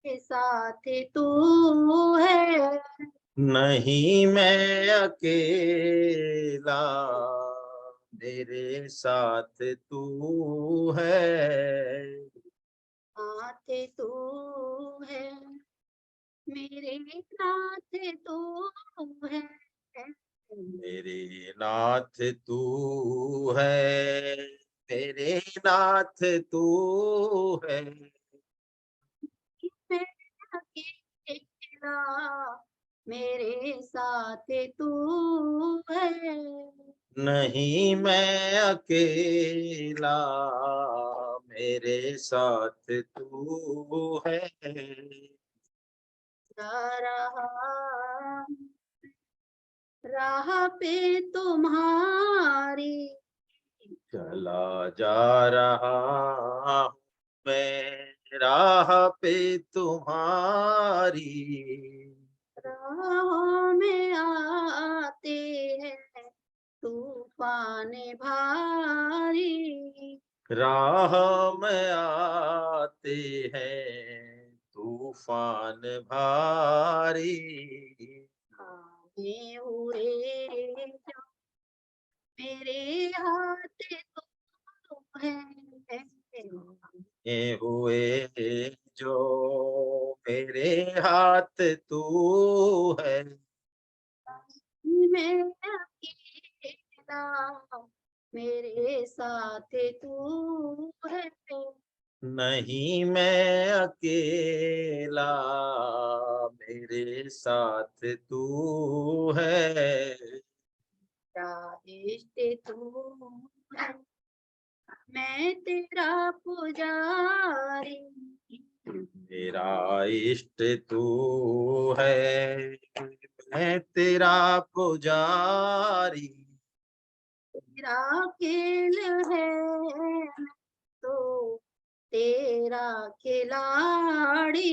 के साथ तू है। नहीं मैं अकेला, मेरे साथ तू है। साथ तू है, मेरे साथ तू है। मेरे नाथ तू है, मेरे नाथ तू है। मैं अकेला, मेरे साथ तू है। नहीं मैं अकेला, मेरे साथ तू है। जा रहा राह पे तुम्हारी, चला जा रहा हूँ मैं राह पे तुम्हारी। राहों में आते हैं तूफान भारी। राह में आते हैं तूफान भारी। आए हुए जो मेरे हाथ तो है, ये हुए जो मेरे हाथ तू है। मैं अकेला, मेरे साथ तू है। नहीं मैं अकेला, मेरे साथ तू है। तेरा इश्क तू है, मैं तेरा पुजारी। मेरा इष्ट तू है, मैं तेरा पुजारी। तेरा खेल है, मैं तो तेरा खिलाड़ी।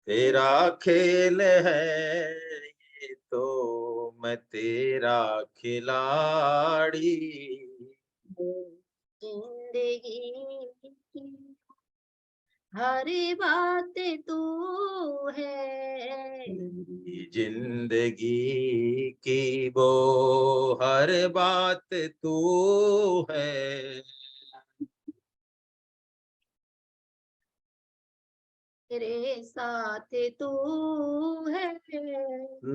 तेरा खेल है ये तो मैं तेरा खिलाड़ी। जिंदगी की हर बात तू है, मेरी जिंदगी की वो हर बात तू है। तेरे साथ तू है।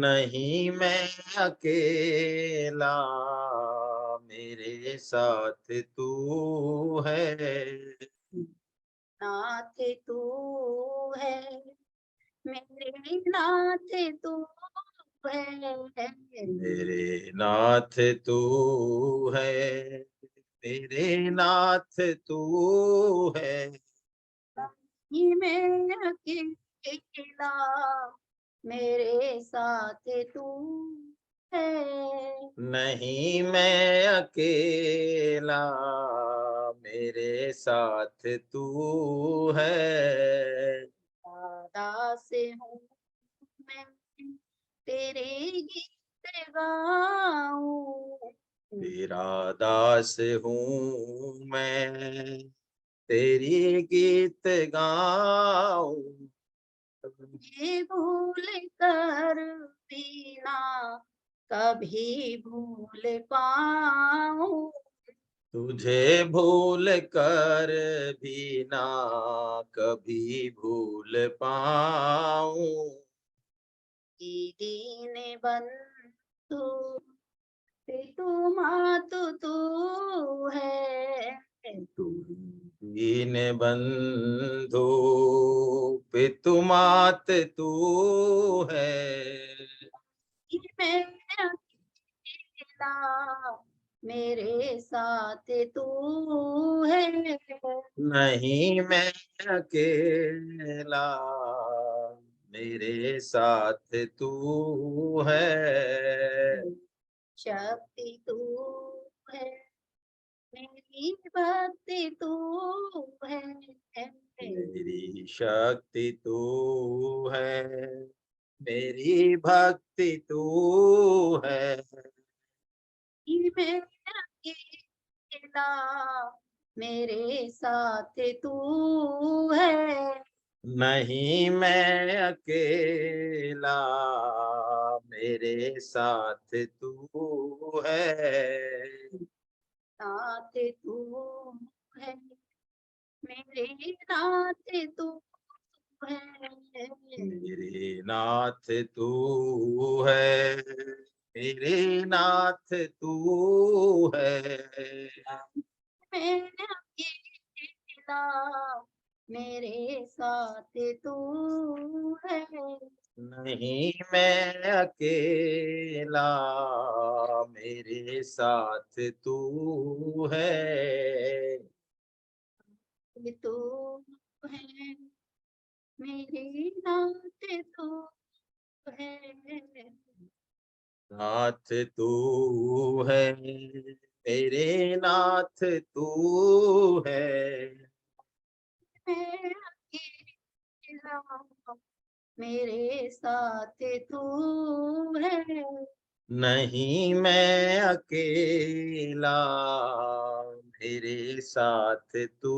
नहीं मैं अकेला, मेरे साथ तू है। नाथ तू है, मेरे नाथ तू है। मेरे नाथ तू है, मेरे नाथ तू है। ये मैं अकेला, मेरे साथ तू है। नहीं मैं अकेला, मेरे साथ तू है। दादा से हूँ मैं, तेरे गीत गाऊं। तेरा दास हूँ मैं, तेरी गीत गाऊं। ये भूल कर भी ना कभी भूल पाऊं। तुझे भूल कर भी ना कभी भूल पाऊं। दीन बंधु पे तू मात तू है। तू दीन बंधु पितु मात तू है। ये मैं अकेला, मेरे साथ तू है। नहीं मैं अकेला, मेरे साथ तू है। शक्ति तू है, मेरी भक्ति तू है। मेरी शक्ति तू है, मेरी भक्ति तू है। ये मैं अकेला, मेरे साथ तू है। नहीं मैं अकेला, मेरे साथ तू है। साथ तू है, मेरे नाथ तू है, मेरे नाथ तू है, मेरे नाथ तू है। मैं अकेला, मेरे साथ तू है। नहीं मैं अकेला, मेरे साथ तू है। तू है, मेरे नाथ तू है, नाथ तू है, मेरे नाथ तू है। मैं अकेला, मेरे साथ तू है। नहीं मैं अकेला, मेरे साथ तू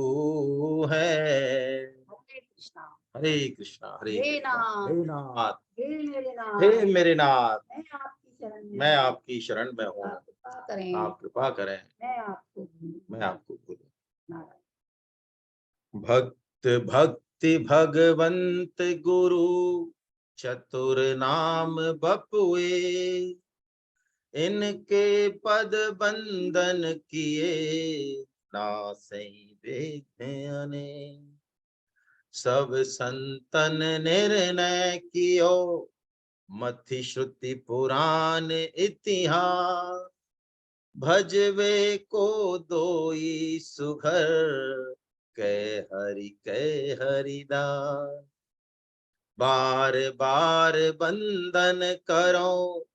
है। हरे कृष्णा, हरे कृष्णा हरे हे कृष्णा। नाथ, हे नाथ, हे मेरे हे नाथ, मेरे नाथ, मैं आपकी शरण में मैं हूँ। आपकी शरण में हूँ। आप कृपा करें, आप कृपा करें, मैं आपको मैं आपको भूलूं। नारायण। भक्त भक्ति भगवंत गुरु, चतुर नाम बपुए। इनके पद बंदन किए, नासै विघ्न अनेक। सब संतन निर्णय कियो, मथि श्रुति पुराण इतिहास। भजवे को दोई सुघर, कै हरिदास। बार बार बंदन करो,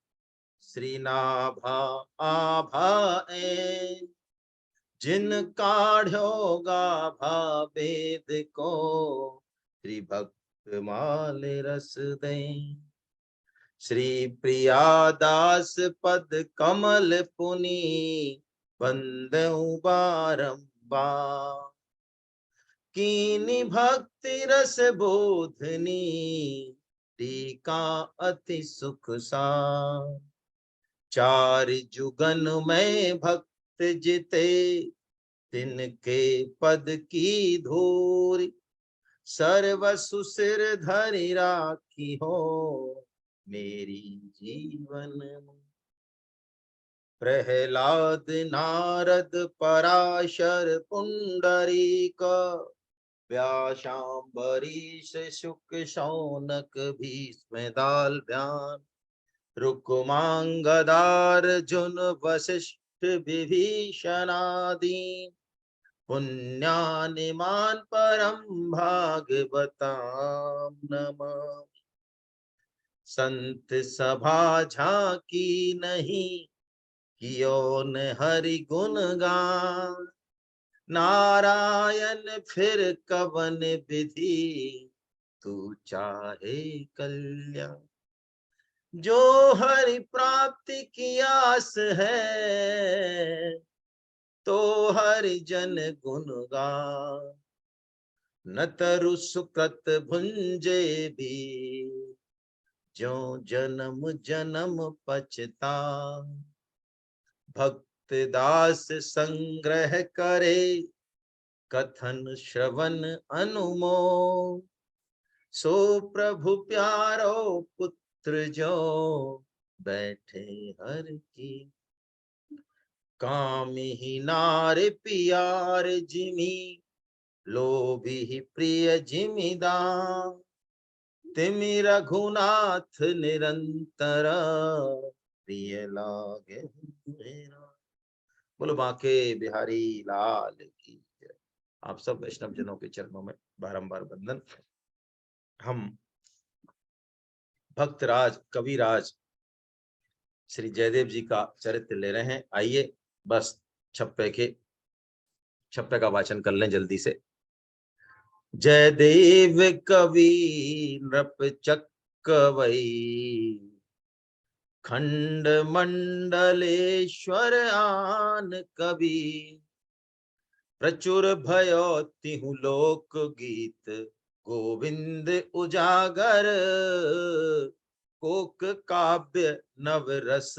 श्री नाभा आभाए। जिन काढ़ो गाभा वेद को, त्रिभक्त माल रस दें। श्री प्रिया दास पद कमल पुनि, बंदउ बारंबार। कीनी भक्ति रस बोधनी, टीका अति सुख सार। चार जुगन में भक्त जिते, तिनके पद की धूरी। सर्वसु सिर धरि राखी हो, मेरी जीवन। प्रहलाद नारद पराशर पुंडरीक, व्यासाम्बरीश शुक शौनक भीष्म दाल्भ्यान। रुक्मांगदार्जुन वसिष्ठ विभीषणादि, पुण्यानिमान परम भागवतां नमः। संत सभा झांकी नहीं, कियो न हरि गुण गान। नारायण फिर कवन विधि, तू चाहे कल्याण। जो हरि प्राप्ति की आस है, तो हरि जन गुण गान। न तरु सुकृत भुंजे भी, जो जन्म जन्म पछता। भक्त दास संग्रह करे, कथन श्रवण अनुमोद। सो प्रभु प्यारो पुत्र जो, बैठे हर की। कामिही नार पियार जिमि, लोभी प्रिय जिमिदार। तिमि रघुनाथ निरंतर, प्रिय लागे मेरा। बोलो बांके बिहारी लाल की जय। आप सब वैष्णव जनों के चरणों में बारंबार वंदन। हम भक्तराज कविराज श्री जयदेव जी का चरित्र ले रहे हैं। आइए बस छप्पे का वाचन कर लें जल्दी से। जयदेव कवि नृप चक्रवई, खंड मंडलेश्वर आन कवि। प्रचुर भयो तिहु लोक गीत, गोविंद उजागर, कोक काव्य नवरस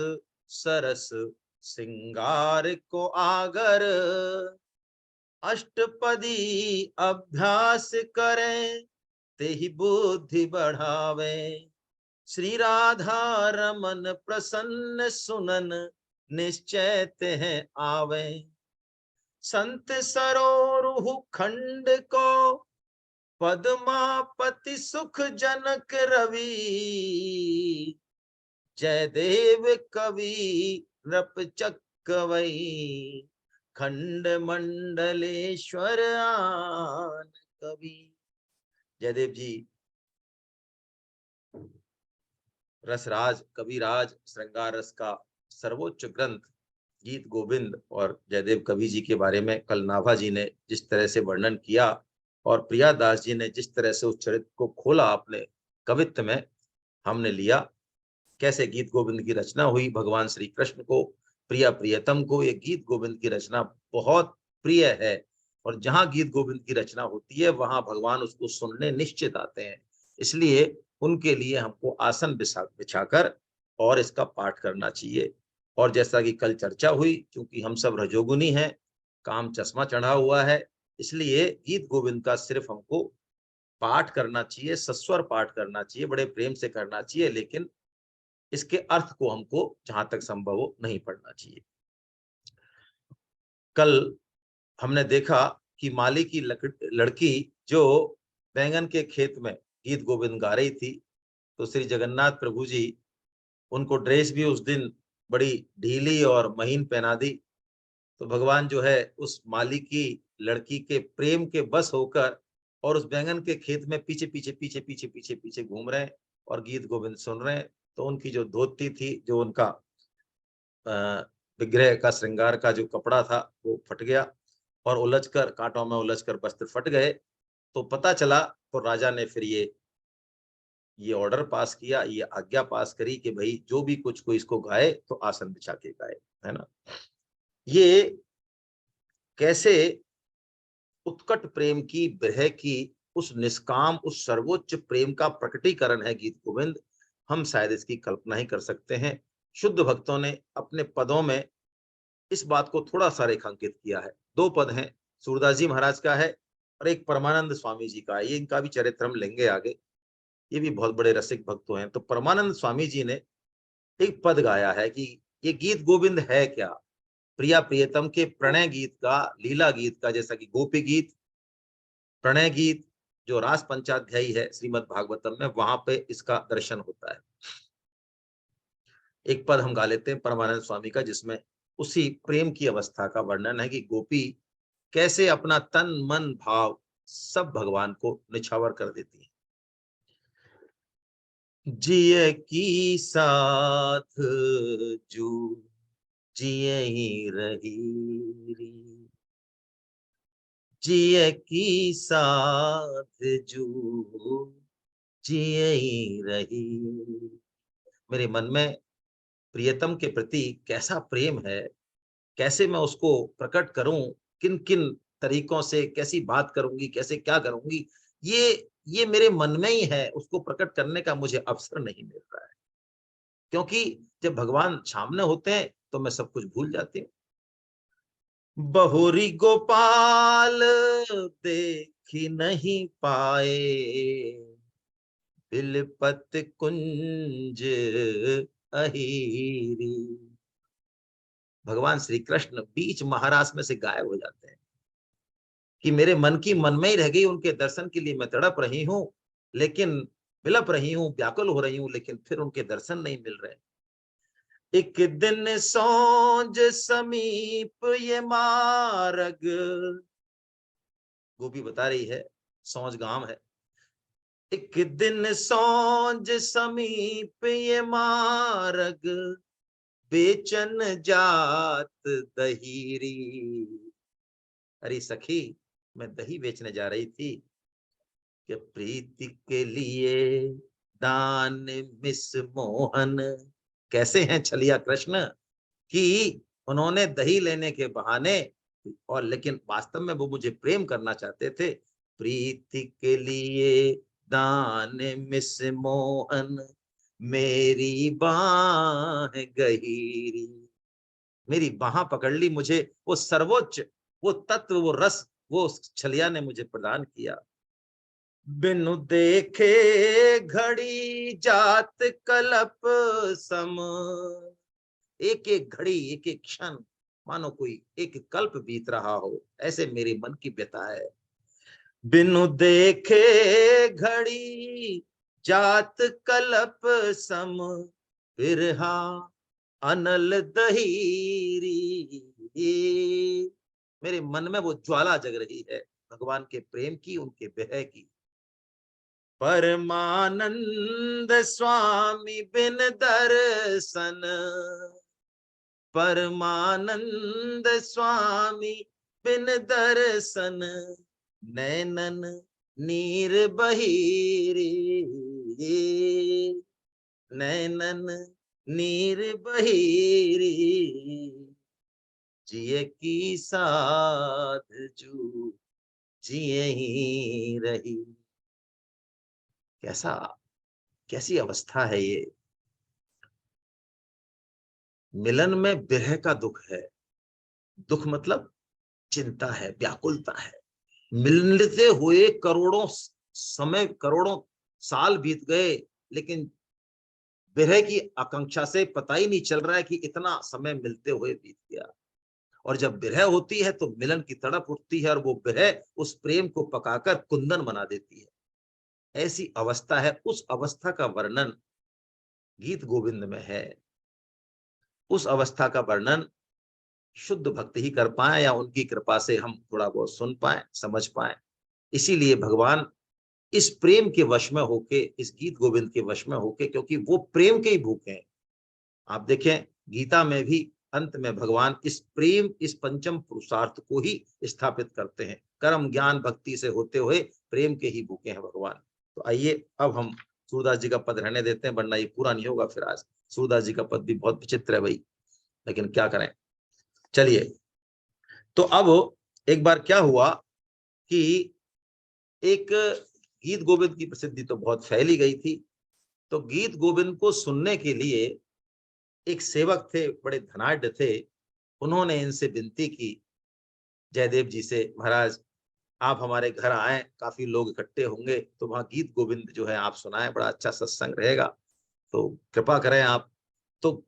सरस, सिंगार को आगर, अष्टपदी अभ्यास करें, तेहि बुद्धि बढ़ावे, श्री राधा रमन प्रसन्न सुनन, निश्चय तेह आवे, संत सरोरुह खंड को, पद्मापति सुख जनक रवि, जयदेव कवि नृप चक्रवई, खंड मंडलेश्वर आन कवि। जयदेव जी रसराज, कविराज, श्रृंगार रस का सर्वोच्च ग्रंथ गीत गोविंद और जयदेव कवि जी के बारे में कल नाभा जी ने जिस तरह से वर्णन किया और प्रियादास जी ने जिस तरह से उस चरित्र को खोला अपने कवित्व में, हमने लिया कैसे गीत गोविंद की रचना हुई। भगवान श्री कृष्ण को, प्रिया प्रियतम को ये गीत गोविंद की रचना बहुत प्रिय है, और जहां गीत गोविंद की रचना होती है वहां भगवान उसको सुनने निश्चित आते हैं। इसलिए उनके लिए हमको आसन बिछाकर और इसका पाठ करना चाहिए। और जैसा कि कल चर्चा हुई, क्योंकि हम सब रजोगुनी हैं, काम चश्मा चढ़ा हुआ है, इसलिए गीत गोविंद का सिर्फ हमको पाठ करना चाहिए, सस्वर पाठ करना चाहिए, बड़े प्रेम से करना चाहिए, लेकिन इसके अर्थ को हमको जहां तक संभव हो नहीं पढ़ना चाहिए। कल हमने देखा कि माली की लड़की जो बैंगन के खेत में गीत गोविंद गा रही थी, तो श्री जगन्नाथ प्रभु जी उनको ड्रेस भी उस दिन बड़ी ढीली और महीन पहना दी। तो भगवान जो है उस माली की लड़की के प्रेम के बस होकर और उस बैंगन के खेत में पीछे पीछे पीछे पीछे पीछे पीछे घूम रहे हैं और गीत गोविंद सुन रहे हैं। तो उनकी जो धोती थी, जो उनका विग्रह का श्रृंगार का जो कपड़ा था वो फट गया और उलझकर, कांटों में उलझकर वस्त्र फट गए। तो पता चला, तो राजा ने फिर ये ऑर्डर पास किया, ये आज्ञा पास करी कि भाई जो भी कुछ कोई इसको गाए तो आसन बिछा के गाए, है ना। ये कैसे उत्कट प्रेम की, विरह की, उस निष्काम, उस सर्वोच्च प्रेम का प्रकटीकरण है गीत गोविंद। हम शायद इसकी कल्पना ही कर सकते हैं। शुद्ध भक्तों ने अपने पदों में इस बात को थोड़ा सा रेखांकित किया है। 2 पद हैं, सूरदास जी महाराज का है और एक परमानंद स्वामी जी का है। ये इनका भी चरित्र हम लेंगे आगे, ये भी बहुत बड़े रसिक भक्त हैं। तो परमानंद स्वामी जी ने एक पद गाया है कि ये गीत गोविंद है क्या। प्रिया प्रियतम के प्रणय गीत का, लीला गीत का, जैसा कि गोपी गीत, प्रणय गीत, जो रास पंचाध्यायी है श्रीमद् भागवतम में, वहां पे इसका दर्शन होता है। एक पद हम गा लेते हैं परमानंद स्वामी का, जिसमें उसी प्रेम की अवस्था का वर्णन है कि गोपी कैसे अपना तन मन भाव सब भगवान को निछावर कर देती है। जिय की साथ जू जिय ही रही री, जिय की साथ जू जिय ही रही। मेरे मन में प्रियतम के प्रति कैसा प्रेम है, कैसे मैं उसको प्रकट करूं, किन किन तरीकों से, कैसी बात करूंगी, कैसे क्या करूंगी, ये मेरे मन में ही है। उसको प्रकट करने का मुझे अवसर नहीं मिल रहा है, क्योंकि जब भगवान सामने होते हैं तो मैं सब कुछ भूल जाती हूँ। बहुरी गोपाल देखी नहीं पाए, बिलपत कुंज अहीरी। भगवान श्री कृष्ण बीच महारास में से गायब हो जाते हैं कि मेरे मन की मन में ही रह गई। उनके दर्शन के लिए मैं तड़प रही हूं, लेकिन विलप रही हूं, व्याकुल हो रही हूं, लेकिन फिर उनके दर्शन नहीं मिल रहे। एक दिन सौंज समीप ये मार्ग, गोपी बता रही है, सौंज गांव है। एक दिन सौंज समीप ये मार्ग, बेचन जात दहीरी। अरे सखी, मैं दही बेचने जा रही थी कि प्रीति के लिए दान मिस मोहन। कैसे हैं छलिया कृष्ण कि उन्होंने दही लेने के बहाने, और लेकिन वास्तव में वो मुझे प्रेम करना चाहते थे, प्रीति के लिए दान मिस मोहन, मेरी बाह गहीरी। मेरी बाह पकड़ ली, मुझे वो सर्वोच्च, वो तत्व, वो रस, वो छलिया ने मुझे प्रदान किया। बिनु देखे घड़ी जात कलप सम, एक एक घड़ी, एक एक क्षण मानो कोई एक कल्प बीत रहा हो, ऐसे मेरे मन की व्यथा है। बिनु देखे घड़ी जात कलप सम, बिरहा अनल दहीरी। मेरे मन में वो ज्वाला जग रही है भगवान के प्रेम की, उनके विरह की। परमानंद स्वामी बिन दर्शन, परमानंद स्वामी बिन दर्शन, नैनन नीर बहिरी। नैनन नीर बहिरी, जिए की साध जू जिए ही रही। कैसा, कैसी अवस्था है ये। मिलन में विरह का दुख है। दुख मतलब चिंता है, व्याकुलता है। मिलते हुए करोड़ों समय, करोड़ों साल बीत गए, लेकिन विरह की आकांक्षा से पता ही नहीं चल रहा है कि इतना समय मिलते हुए बीत गया। और जब विरह होती है तो मिलन की तड़प उठती है, और वो विरह उस प्रेम को पकाकर कुंदन बना देती है। ऐसी अवस्था है, उस अवस्था का वर्णन गीत गोविंद में है। उस अवस्था का वर्णन शुद्ध भक्त ही कर पाए, या उनकी कृपा से हम थोड़ा बहुत सुन पाए, समझ पाए। इसीलिए भगवान इस प्रेम के वश में होके, इस गीत गोविंद के वश में होके, क्योंकि वो प्रेम के ही भूखे हैं। आप देखें गीता में भी अंत में भगवान इस प्रेम, इस पंचम पुरुषार्थ को ही स्थापित करते हैं। कर्म ज्ञान भक्ति से होते हुए प्रेम के ही भूखे हैं भगवान। तो आइए अब हम सूरदास जी का पद रहने देते हैं, वरना ये पूरा नहीं होगा फिर आज। सूरदास जी का पद भी बहुत विचित्र है भाई, लेकिन क्या करें। चलिए, तो अब एक बार क्या हुआ कि एक गीत गोविंद की प्रसिद्धि तो बहुत फैली गई थी। तो गीत गोविंद को सुनने के लिए एक सेवक थे, बड़े धनाढ़ थे। उन्होंने इनसे विनती की जयदेव जी से, महाराज आप हमारे घर आए, काफी लोग इकट्ठे होंगे, तो वहां गीत गोविंद जो है आप सुनाएं, बड़ा अच्छा सत्संग रहेगा, तो कृपा करें आप। तो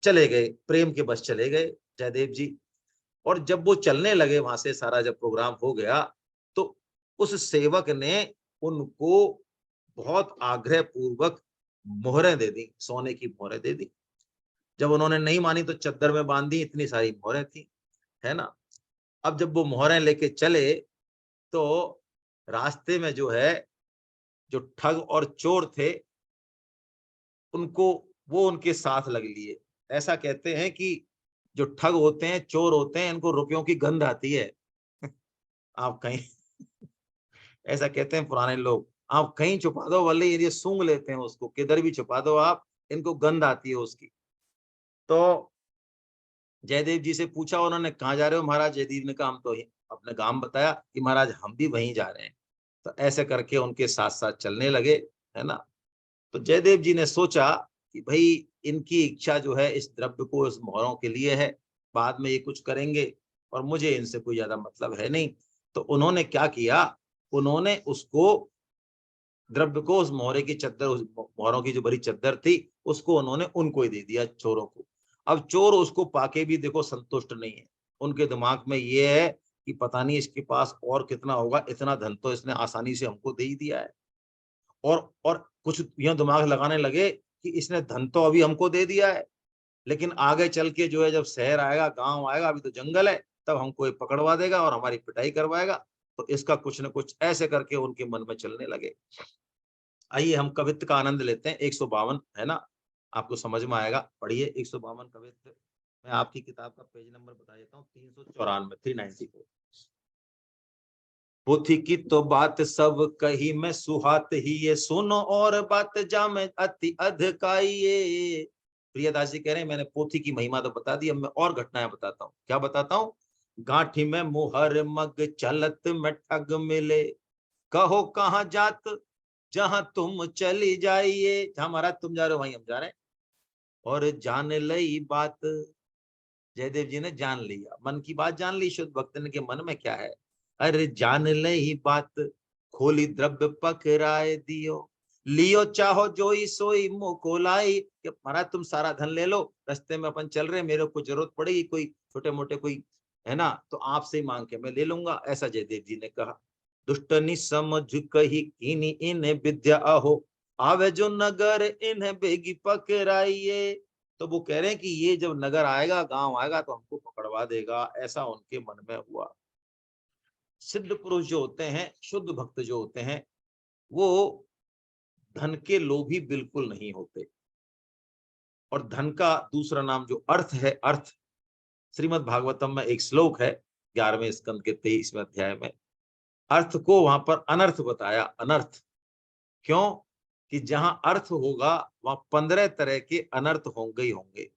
चले गए, प्रेम के बस चले गए जयदेव जी। और जब वो चलने लगे वहां से, सारा जब प्रोग्राम हो गया, तो उस सेवक ने उनको बहुत आग्रह पूर्वक मोहरें दे दी, सोने की मोहरें दे दी। जब उन्होंने नहीं मानी तो चद्दर में बांध दी, इतनी सारी मोहरें थी, है ना। अब जब वो मोहरें लेके चले तो रास्ते में जो है, जो ठग और चोर थे, उनको, वो उनके साथ लग लिए। ऐसा कहते हैं कि जो ठग होते हैं, चोर होते हैं, इनको रुपयों की गंध आती है। आप कहीं ऐसा कहते हैं पुराने लोग, आप कहीं छुपा दो, वाले ये सूंघ लेते हैं उसको, किधर भी छुपा दो आप, इनको गंध आती है उसकी। तो जयदेव जी से पूछा उन्होंने, कहाँ जा रहे हो महाराज? जयदेव ने कहा हम तो अपने गांव बताया कि महाराज हम भी वहीं जा रहे हैं। तो ऐसे करके उनके साथ साथ चलने लगे, है ना। तो जयदेव जी ने सोचा कि भाई इनकी इच्छा जो है इस द्रव्य को, इस मोहरों के लिए है, बाद में ये कुछ करेंगे और मुझे इनसे कोई ज्यादा मतलब है नहीं। तो उन्होंने क्या किया, उन्होंने उसको, द्रव्य को, उस मोहरे की चद्दर, उस मोहरों की जो बड़ी चद्दर थी, उसको उन्होंने उनको ही दे दिया, चोरों को। अब चोर उसको पाके भी देखो संतुष्ट नहीं है। उनके दिमाग में ये है कि पता नहीं इसके पास और कितना होगा, इतना धन तो इसने आसानी से हमको दे ही दिया है। और कुछ यह दिमाग लगाने लगे कि इसने धन तो अभी हमको दे दिया है, लेकिन आगे चल के जो है, जब शहर आएगा, गांव आएगा, अभी तो जंगल है, तब हमको ये पकड़वा देगा और हमारी पिटाई करवाएगा। तो इसका कुछ न कुछ ऐसे करके उनके मन में चलने लगे। आइए हम कवित्व का आनंद लेते हैं। 152 है ना, आपको समझ में आएगा, पढ़िए 152 कवित्व। मैं आपकी किताब का पेज नंबर बता देता हूँ, 394, 394। पोथी की तो बात सब कही मैं सुहात ही, ये सुनो और बात जा में अति अधिकाइए। प्रियदास जी कह रहे हैं मैंने पोथी की महिमा तो बता दी, अब मैं और घटनाएं बताता हूँ। क्या बताता हूँ? गांठी में मुहर मग चलत में ठग मिले, कहो कहाँ जात, जहां तुम चली जाइए, जहां महाराज तुम जा रहे हो वहीं हम जा रहे हैं। और जान लई बात, जयदेव जी ने जान लिया, मन की बात जान ली, शुद्ध भक्त के मन में क्या है। अरे जान लई बात, खोली द्रव्य पकड़ाए दियो, लियो चाहो जोई सोई मोको लाई। कि महाराज तुम सारा धन ले लो, रास्ते में अपन चल रहे, मेरे को जरूरत पड़ेगी कोई छोटे मोटे कोई है ना, तो आपसे मांग के मैं ले लूंगा, ऐसा जयदेव जी ने कहा। दुष्टनी समझ कही कीनी इन्हें विद्या अहो, आवे जो नगर इन्हें बेगी पकड़ाइए। तो वो कह रहे हैं कि ये जब नगर आएगा, गांव आएगा, तो हमको पकड़वा देगा, ऐसा उनके मन में हुआ। सिद्ध पुरुष जो होते हैं, शुद्ध भक्त जो होते हैं, वो धन के लोभी बिल्कुल नहीं होते। और धन का दूसरा नाम जो अर्थ है, अर्थ, श्रीमद् भागवतम में एक श्लोक है 11वें स्कंद के 23वें अध्याय में, अर्थ को वहां पर अनर्थ बताया। अनर्थ क्यों? कि जहां अर्थ होगा वहां 15 तरह के अनर्थ होंगे ही होंगे।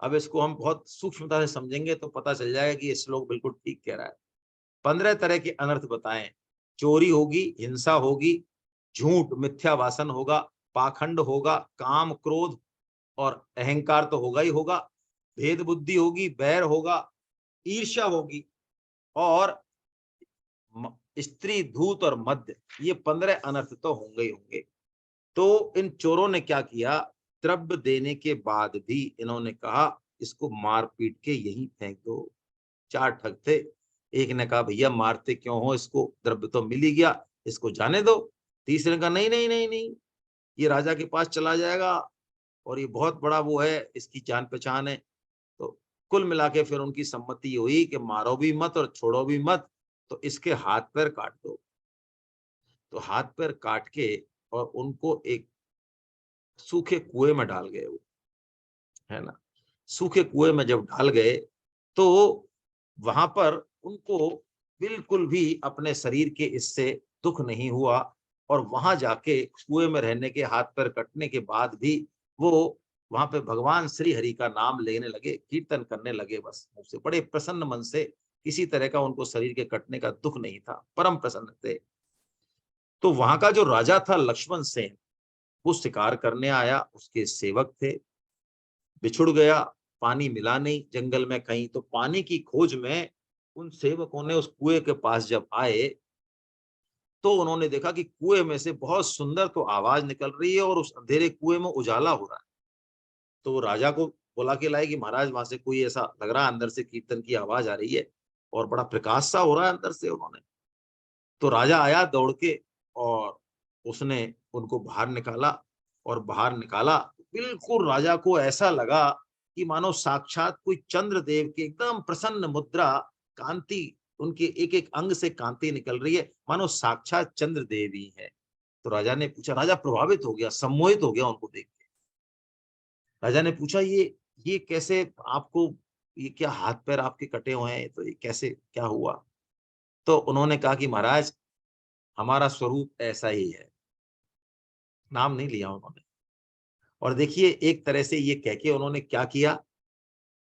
अब इसको हम बहुत सूक्ष्मता से समझेंगे तो पता चल जाएगा कि ये श्लोक बिल्कुल ठीक कह रहा है। 15 तरह के अनर्थ बताएं। चोरी होगी, हिंसा होगी, झूठ मिथ्या भाषण होगा, पाखंड होगा, काम क्रोध और अहंकार तो होगा ही होगा, भेद बुद्धि होगी, बैर होगा, ईर्ष्या होगी, और स्त्री धूत और मध्य, ये 15 अनर्थ तो होंगे ही होंगे। तो इन चोरों ने क्या किया, द्रव्य देने के बाद भी इन्होंने कहा इसको मार पीट के यहीं फेंक दो। 4 ठग थे, एक ने कहा भैया मारते क्यों हो इसको, द्रव्य तो मिल ही गया, इसको जाने दो। तीसरे ने कहा नहीं नहीं नहीं नहीं, ये राजा के पास चला जाएगा और ये बहुत बड़ा वो है, इसकी जान पहचान है। तो कुल मिला के फिर उनकी सम्मति हुई कि मारो भी मत और छोड़ो भी मत, तो इसके हाथ पैर काट दो। तो हाथ पैर काट के और उनको एक सूखे कुएं में डाल गए वो, है ना। सूखे कुएं में जब डाल गए तो वहां पर उनको बिल्कुल भी अपने शरीर के इससे दुख नहीं हुआ, और वहां जाके कुएं में रहने के, हाथ पैर कटने के बाद भी वो वहां पे भगवान श्री हरि का नाम लेने लगे, कीर्तन करने लगे, बस मुझसे बड़े प्रसन्न मन से। किसी तरह का उनको शरीर के कटने का दुख नहीं था, परम प्रसन्न थे। तो वहां का जो राजा था लक्ष्मण सेन, वो शिकार करने आया, उसके सेवक थे, बिछुड़ गया, पानी मिला नहीं जंगल में कहीं, तो पानी की खोज में उन सेवकों ने उस कुएं के पास जब आए तो उन्होंने देखा कि कुएं में से बहुत सुंदर तो आवाज निकल रही है और उस अंधेरे कुएं में उजाला हो रहा है। तो वो राजा को बुला के लाए कि महाराज वहां से कोई ऐसा लग रहा है, अंदर से कीर्तन की आवाज आ रही है और बड़ा प्रकाश सा हो रहा है अंदर से। उन्होंने, तो राजा आया दौड़ के और उसने उनको बाहर निकाला, और बाहर निकाला बिल्कुल राजा को ऐसा लगा कि मानो साक्षात कोई चंद्रदेव की एकदम प्रसन्न मुद्रा, कांति, उनके एक एक अंग से कांति निकल रही है, मानो साक्षात चंद्रदेव ही है। तो राजा ने पूछा, राजा प्रभावित हो गया, सम्मोहित हो गया उनको देख के। राजा ने पूछा ये कैसे आपको, ये क्या हाथ पैर आपके कटे हुए हैं, तो ये कैसे क्या हुआ? तो उन्होंने कहा कि महाराज हमारा स्वरूप ऐसा ही है। नाम नहीं लिया उन्होंने। और देखिए एक तरह से ये कह के उन्होंने क्या किया,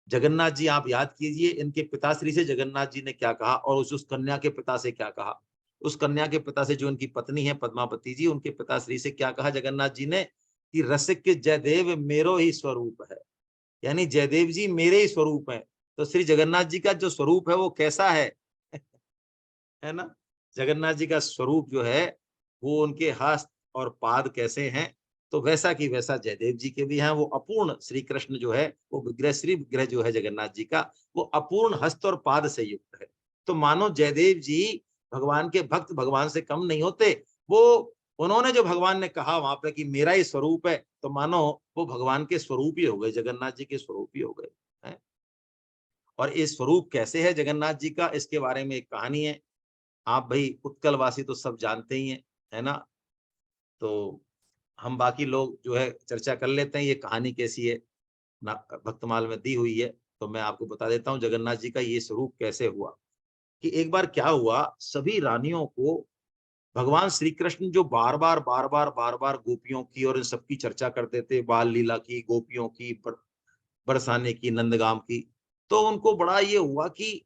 जगन्नाथ जी आप याद कीजिए, इनके पिताश्री से जगन्नाथ जी ने क्या कहा और उस कन्या के पिता से क्या कहा। उस कन्या के पिता से, जो उनकी पत्नी है पद्मावती जी, उनके पिताश्री से क्या कहा जगन्नाथ जी ने कि रसिक जयदेव मेरो ही स्वरूप है, यानी जयदेव जी मेरे ही स्वरूप है। तो श्री जगन्नाथ जी का जो स्वरूप है वो कैसा है है ना। जगन्नाथ जी का स्वरूप जो है वो, उनके हस्त और पाद कैसे हैं, तो वैसा की वैसा जयदेव जी के भी हैं। वो अपूर्ण श्री कृष्ण जो है, वो विग्रह, श्री विग्रह जो है जगन्नाथ जी का, वो अपूर्ण हस्त और पाद से युक्त है। तो मानो जयदेव जी भगवान के भक्त भगवान से कम नहीं होते। वो, उन्होंने जो भगवान ने कहा वहां पे कि मेरा ही स्वरूप है, तो मानो वो भगवान के स्वरूप ही हो गए, जगन्नाथ जी के स्वरूप ही हो गए हैं। और ये स्वरूप कैसे है जगन्नाथ जी का, इसके बारे में एक कहानी है। आप भाई उत्कल वासी तो सब जानते ही हैं, है ना। तो हम बाकी लोग जो है चर्चा कर लेते हैं, ये कहानी कैसी है ना, भक्तमाल में दी हुई है। तो मैं आपको बता देता हूँ जगन्नाथ जी का ये स्वरूप कैसे हुआ। कि एक बार क्या हुआ, सभी रानियों को भगवान श्री कृष्ण जो बार बार गोपियों की और इन सबकी चर्चा करते थे, बाल लीला की, गोपियों की, बरसाने की, नंदगाम की, तो उनको बड़ा ये हुआ कि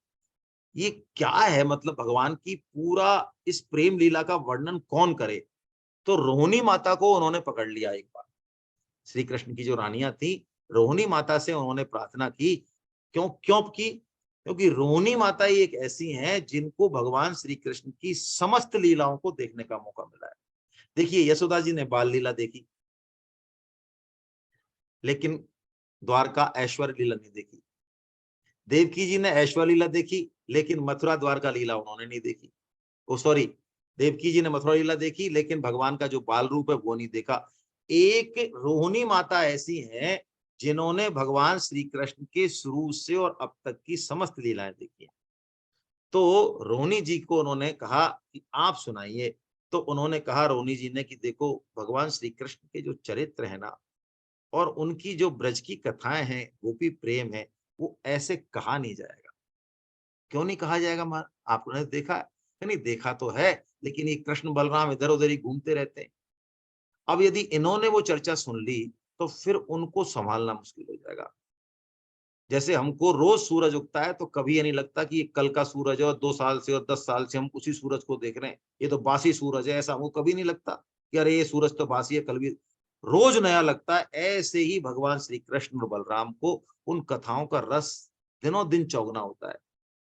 ये क्या है, मतलब भगवान की पूरा इस प्रेम लीला का वर्णन कौन करे। तो रोहिणी माता को उन्होंने पकड़ लिया एक बार। श्री कृष्ण की जो रानियां थी, रोहिणी माता से उन्होंने प्रार्थना की। क्यों क्यों की? क्योंकि रोहिणी माता ही एक ऐसी हैं जिनको भगवान श्री कृष्ण की समस्त लीलाओं को देखने का मौका मिला है। देखिए, यशोदा जी ने बाल लीला देखी, लेकिन द्वारका ऐश्वर्य लीला नहीं देखी। देवकी जी ने ऐश्वर्य लीला देखी, लेकिन मथुरा द्वारका लीला उन्होंने नहीं देखी। ओ सॉरी, देवकी जी ने मथुरा लीला देखी, लेकिन भगवान का जो बाल रूप है वो नहीं देखा। एक रोहिणी माता ऐसी हैं जिन्होंने भगवान श्री कृष्ण के शुरू से और अब तक की समस्त लीलाएं देखी हैं। तो रोहिणी जी को उन्होंने कहा कि आप सुनाइए। तो उन्होंने कहा, रोहिणी जी ने, कि देखो, भगवान श्री कृष्ण के जो चरित्र है ना, और उनकी जो ब्रज की कथाएं हैं, गोपी प्रेम है, वो ऐसे कहा नहीं जाएगा। क्यों नहीं कहा जाएगा? आपने देखा है? नहीं देखा तो है, लेकिन ये कृष्ण बलराम इधर उधर ही घूमते रहते हैं। अब यदि इन्होंने वो चर्चा सुन ली, तो फिर उनको संभालना मुश्किल हो जाएगा। जैसे हमको रोज सूरज उगता है, तो कभी ये नहीं लगता कि ये कल का सूरज है और 2 साल से और 10 साल से हम उसी सूरज को देख रहे हैं, ये तो बासी सूरज है। ऐसा हमको कभी नहीं लगता कि अरे ये सूरज तो बासी है, कल भी रोज नया लगता है। ऐसे ही भगवान श्री कृष्ण और बलराम को उन कथाओं का रस दिनों दिन चौगुना होता है।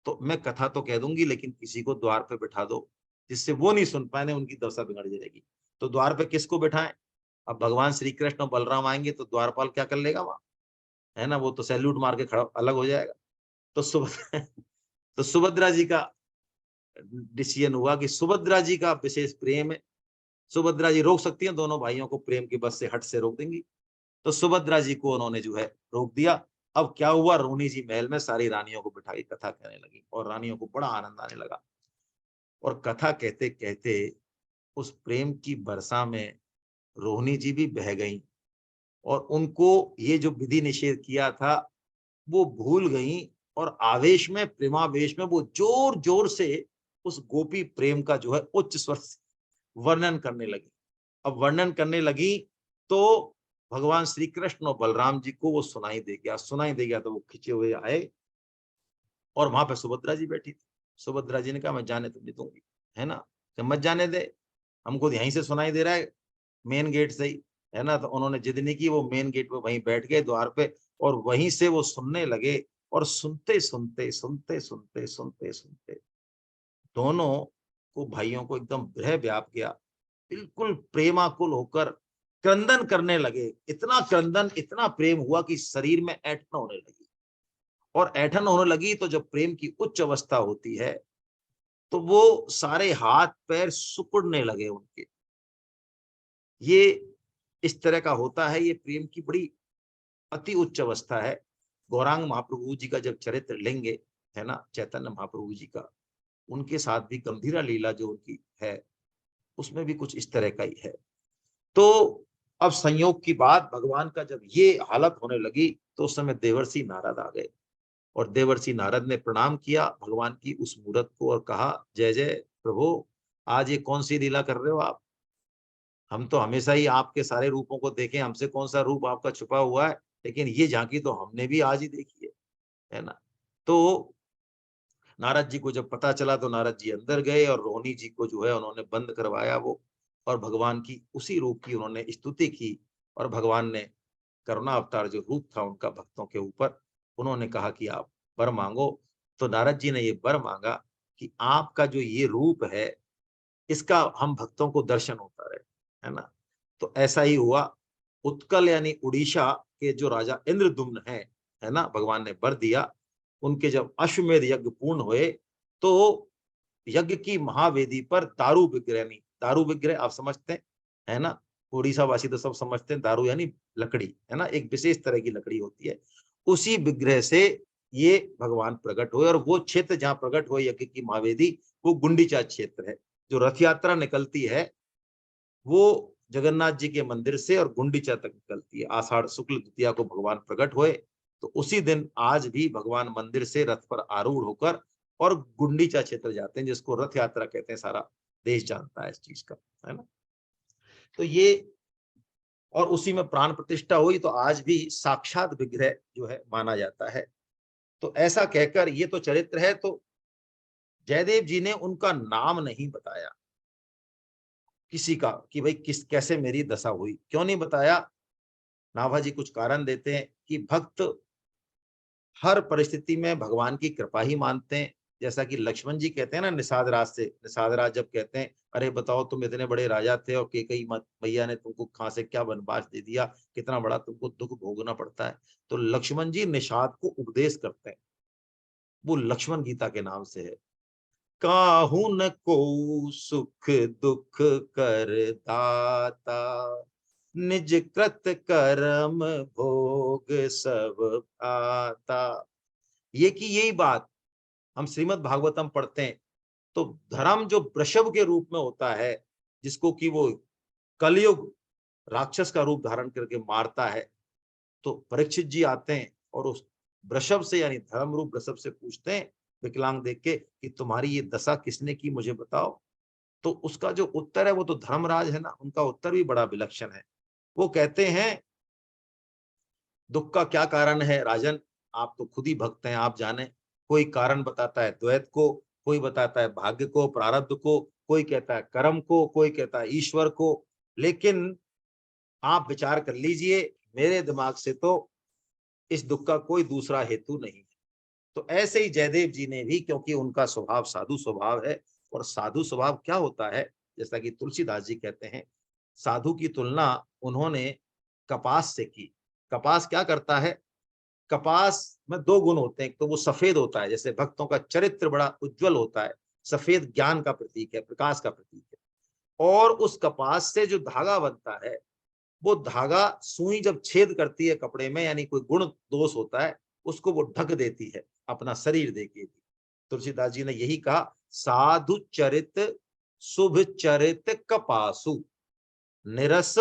तो मैं कथा तो कह दूंगी, लेकिन किसी को द्वार पे बिठा दो जिससे वो नहीं सुन पाए, उनकी दशा बिगड़ जाएगी। तो द्वार पे किसको बिठाएं? अब भगवान श्री कृष्ण और बलराम आएंगे तो द्वारपाल क्या कर लेगा वहां, है ना? वो तो सैल्यूट मार के खड़ा अलग हो जाएगा। तो तो सुभद्रा जी का डिसीजन हुआ कि सुभद्रा जी का विशेष प्रेम है, सुभद्रा जी रोक सकती हैं दोनों भाइयों को, प्रेम की बस से हट से रोक देंगी। तो सुभद्रा जी को उन्होंने जो है रोक दिया। अब क्या हुआ, रोहिणी जी महल में सारी रानियों को बिठा के कथा कहने लगी, और रानियों को बड़ा आनंद आने लगा। और कथा कहते कहते उस प्रेम की बरसा में रोहिणी जी भी बह गईं, और उनको ये जो विधि निषेध किया था वो भूल गईं, और आवेश में, प्रेमावेश में वो जोर जोर से उस गोपी प्रेम का जो है उच्च स्वर से वर्णन करने लगी। अब वर्णन करने लगी तो भगवान श्री कृष्ण और बलराम जी को वो सुनाई दे गया। सुनाई दे गया तो वो खिंचे हुए आए, और वहां पे सुभद्रा जी बैठी थी। सुभद्रा जी ने कहा, मैं जाने तो नहीं दूंगी, है ना, कि मत जाने दे, हमको यहीं से सुनाई दे रहा है, मेन गेट से ही, है ना। तो उन्होंने जिद नहीं की, वो मेन गेट पे वहीं बैठ गए द्वार पे, और वहीं से वो सुनने लगे। और सुनते सुनते सुनते सुनते सुनते सुनते दोनों को, भाइयों को एकदम ग्रह व्याप गया। बिल्कुल प्रेमाकुल होकर क्रंदन करने लगे। इतना क्रंदन, इतना प्रेम हुआ कि शरीर में ऐंठन होने लगी। और ऐंठन होने लगी तो जब प्रेम की उच्च अवस्था होती है, तो वो सारे हाथ पैर सिकुड़ने लगे उनके। ये इस तरह का होता है, ये प्रेम की बड़ी अति उच्च अवस्था है। गौरांग महाप्रभु जी का जब चरित्र लेंगे, है ना, चैतन्य महाप्रभु जी का, उनके साथ भी गंभीरा लीला जो उनकी है, उसमें भी कुछ इस तरह का ही है। तो अब संयोग की बात, भगवान का जब ये हालत होने लगी, तो उस समय देवर्षि नारद आ गए। और देवर्षि नारद ने प्रणाम किया भगवान की उस मूर्त को, और कहा, जय जय प्रभु, आज ये कौन सी लीला कर रहे हो आप? हम तो हमेशा ही आपके सारे रूपों को देखें, हमसे कौन सा रूप आपका छुपा हुआ है, लेकिन ये झांकी तो हमने भी आज ही देखी है ना। तो नारद जी को जब पता चला, तो नारद जी अंदर गए, और रोहिणी जी को जो है उन्होंने बंद करवाया वो, और भगवान की उसी रूप की उन्होंने स्तुति की। और भगवान ने करुणा अवतार जो रूप था उनका भक्तों के ऊपर, उन्होंने कहा कि आप वर मांगो। तो नारद जी ने ये वर मांगा कि आपका जो ये रूप है, इसका हम भक्तों को दर्शन होता रहे, है ना। तो ऐसा ही हुआ। उत्कल यानी उड़ीसा के जो राजा इंद्रदुम्न है ना, भगवान ने वर दिया। उनके जब अश्वमेध यज्ञ पूर्ण हुए, तो यज्ञ की महावेदी पर दारू विग्रह, नहीं, दारू विग्रह आप समझते हैं, है ना। उड़ीसा वासी तो सब समझते हैं, दारू यानी लकड़ी, है ना, एक विशेष तरह की लकड़ी होती है। उसी विग्रह से ये भगवान प्रकट हुए, और वो क्षेत्र जहां प्रकट हुए यज्ञ की महावेदी, वो गुंडीचा क्षेत्र है। जो रथ यात्रा निकलती है, वो जगन्नाथ जी के मंदिर से और गुंडीचा तक निकलती है। आषाढ़ शुक्ल द्वितीया को भगवान प्रकट हुए, तो उसी दिन आज भी भगवान मंदिर से रथ पर आरूढ़ होकर और गुंडीचा क्षेत्र जाते हैं, जिसको रथ यात्रा कहते हैं। सारा देश जानता है इस चीज का, है ना। तो ये, और उसी में प्राण प्रतिष्ठा हुई, तो आज भी साक्षात विग्रह जो है माना जाता है। तो ऐसा कहकर, ये तो चरित्र है। तो जयदेव जी ने उनका नाम नहीं बताया किसी का, कि भाई किस कैसे मेरी दशा हुई, क्यों नहीं बताया। नाभाजी कुछ कारण देते हैं कि भक्त हर परिस्थिति में भगवान की कृपा ही मानते हैं। जैसा कि लक्ष्मण जी कहते हैं ना निषाद राज से, निषाद राज जब कहते हैं अरे बताओ तुम इतने बड़े राजा थे और कैकेयी मैया ने तुमको कहां से क्या वनवास दे दिया, कितना बड़ा तुमको दुख भोगना पड़ता है। तो लक्ष्मण जी निषाद को उपदेश करते हैं, वो लक्ष्मण गीता के नाम से है। काहू न को सुख दुख कर दाता, निज कृत कर्म भोग सब आता। ये कि यही बात हम श्रीमद् भागवतम पढ़ते हैं तो धर्म जो वृषभ के रूप में होता है, जिसको कि वो कलयुग राक्षस का रूप धारण करके मारता है, तो परीक्षित जी आते हैं और उस वृषभ से यानी धर्म रूप वृषभ से पूछते हैं विकलांग देख के कि तुम्हारी ये दशा किसने की मुझे बताओ। तो उसका जो उत्तर है वो तो धर्मराज है ना, उनका उत्तर भी बड़ा विलक्षण है। वो कहते हैं दुख का क्या कारण है राजन, आप तो खुद ही भक्त हैं, आप जाने। कोई कारण बताता है द्वैत को, कोई बताता है भाग्य को प्रारब्ध को, कोई कहता है कर्म को, कोई कहता है ईश्वर को। लेकिन आप विचार कर लीजिए, मेरे दिमाग से तो इस दुख का कोई दूसरा हेतु नहीं है। तो ऐसे ही जयदेव जी ने भी, क्योंकि उनका स्वभाव साधु स्वभाव है, और साधु स्वभाव क्या होता है, जैसा कि तुलसीदास जी कहते हैं, साधु की तुलना उन्होंने कपास से की। कपास क्या करता है, कपास में दो गुण होते हैं, एक तो वो सफेद होता है, जैसे भक्तों का चरित्र बड़ा उज्जवल होता है, सफेद ज्ञान का प्रतीक है, प्रकाश का प्रतीक है। और उस कपास से जो धागा बनता है, वो धागा सुई जब छेद करती है कपड़े में, यानी कोई गुण दोष होता है, उसको वो ढक देती है अपना शरीर देके। तुलसीदास जी ने यही कहा, साधु चरित शुभ चरित कपासु, निरस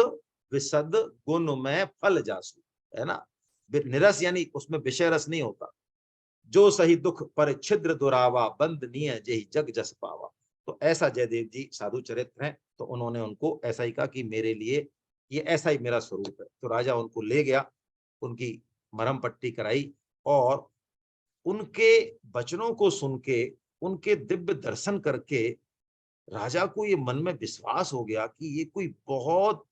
विशद गुण में फल जासु। है ना, निरस यानी उसमें विषय रस नहीं होता। जो सही दुख पर छिद्र दुरावा, बंदनीय जेहि जग जस पावा। तो ऐसा जयदेव जी साधु चरित्र हैं। तो उन्होंने उनको ऐसा ही कहा कि मेरे लिए ये ऐसा ही मेरा स्वरूप है। तो राजा उनको ले गया, उनकी मरहम पट्टी कराई, और उनके वचनों को सुन के, उनके दिव्य दर्शन करके राजा को ये मन में विश्वास हो गया कि ये कोई बहुत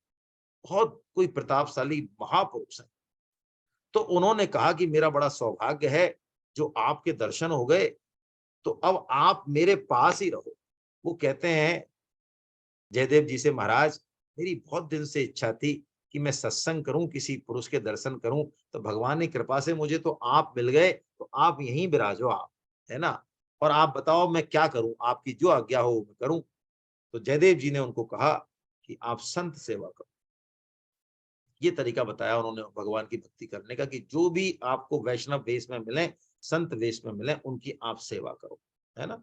बहुत कोई प्रतापशाली महापुरुष है। तो उन्होंने कहा कि मेरा बड़ा सौभाग्य है जो आपके दर्शन हो गए, तो अब आप मेरे पास ही रहो। वो कहते हैं जयदेव जी से, महाराज मेरी बहुत दिन से इच्छा थी कि मैं सत्संग करूं, किसी पुरुष के दर्शन करूं, तो भगवान की कृपा से मुझे तो आप मिल गए, तो आप यहीं विराजो आप, है ना। और आप बताओ मैं क्या करूं, आपकी जो आज्ञा हो मैं करूं। तो जयदेव जी ने उनको कहा कि आप संत सेवा करो। ये तरीका बताया उन्होंने भगवान की भक्ति करने का, कि जो भी आपको वैष्णव वेश में मिले, संत वेश में मिले, उनकी आप सेवा करो, है ना।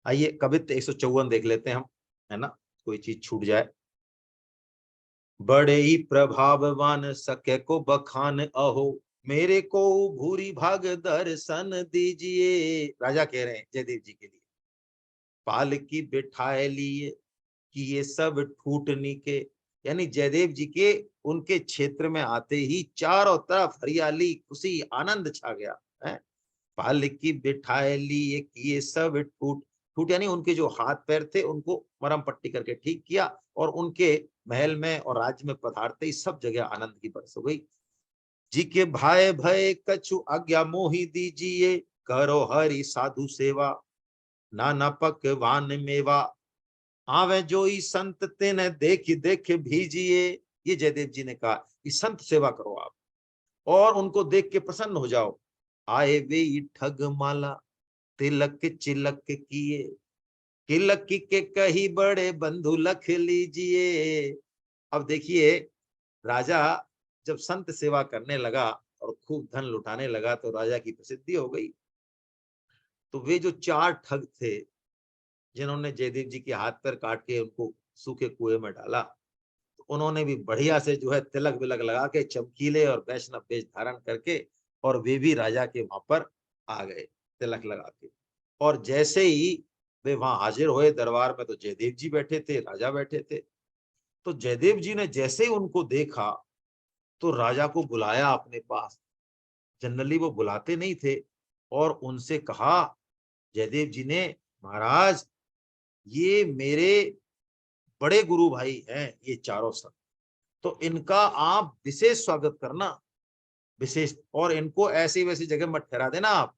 आइए कवित्त 154 देख लेते हैं हम, है ना, कोई चीज छूट जाए। बड़े ही प्रभाववान सके को बखान अहो, मेरे को भूरी भाग दर्शन दीजिए। राजा कह रहे हैं जयदेव जी के लिए, पालकी बिठाए लिए कि ये सब ठूटनी के, यानी जयदेव जी के उनके क्षेत्र में आते ही चारों तरफ हरियाली, खुशी, आनंद छा गया है। पालकी बिठाए लिए कि ये सब टूट टूट, यानी उनके जो हाथ पैर थे उनको मरहम पट्टी करके ठीक किया, और उनके महल में और राज्य में पधारते ही सब जगह आनंद की बरस हो गई। जी के भाई भय कछु आज्ञा मोहि दीजिए, करो हरि साधु सेवा, नाना पकवान मेवा, आवे जोई संत तेने देख देख भीजिए। ये जयदेव जी ने कहा कि संत सेवा करो आप, और उनको देख के प्रसन्न हो जाओ। आए वे ठग माला, तिलक चिलक किए, तिलक के कही बड़े बंधु लख लीजिए। अब देखिए, राजा जब संत सेवा करने लगा और खूब धन लुटाने लगा, तो राजा की प्रसिद्धि हो गई। तो वे जो चार ठग थे, जिन्होंने जयदेव जी के हाथ पैर काट के उनको सूखे कुएं में डाला, तो उन्होंने भी बढ़िया से जो है तिलक विलक लगा के, चमकीले और वैष्णव वेश धारण करके, और वे भी राजा के वहां पर आ गए तिलक लगा के। और जैसे ही वे वहां हाजिर हुए दरबार में, तो जयदेव जी बैठे थे, राजा बैठे थे। तो जयदेव जी ने जैसे ही उनको देखा, तो राजा को बुलाया अपने पास। जनरली वो बुलाते नहीं थे, और उनसे कहा, जयदेव जी ने, महाराज ये मेरे बड़े गुरु भाई हैं ये चारों संत, तो इनका आप विशेष स्वागत करना, विशेष, और इनको ऐसी वैसी जगह मत ठहरा देना आप,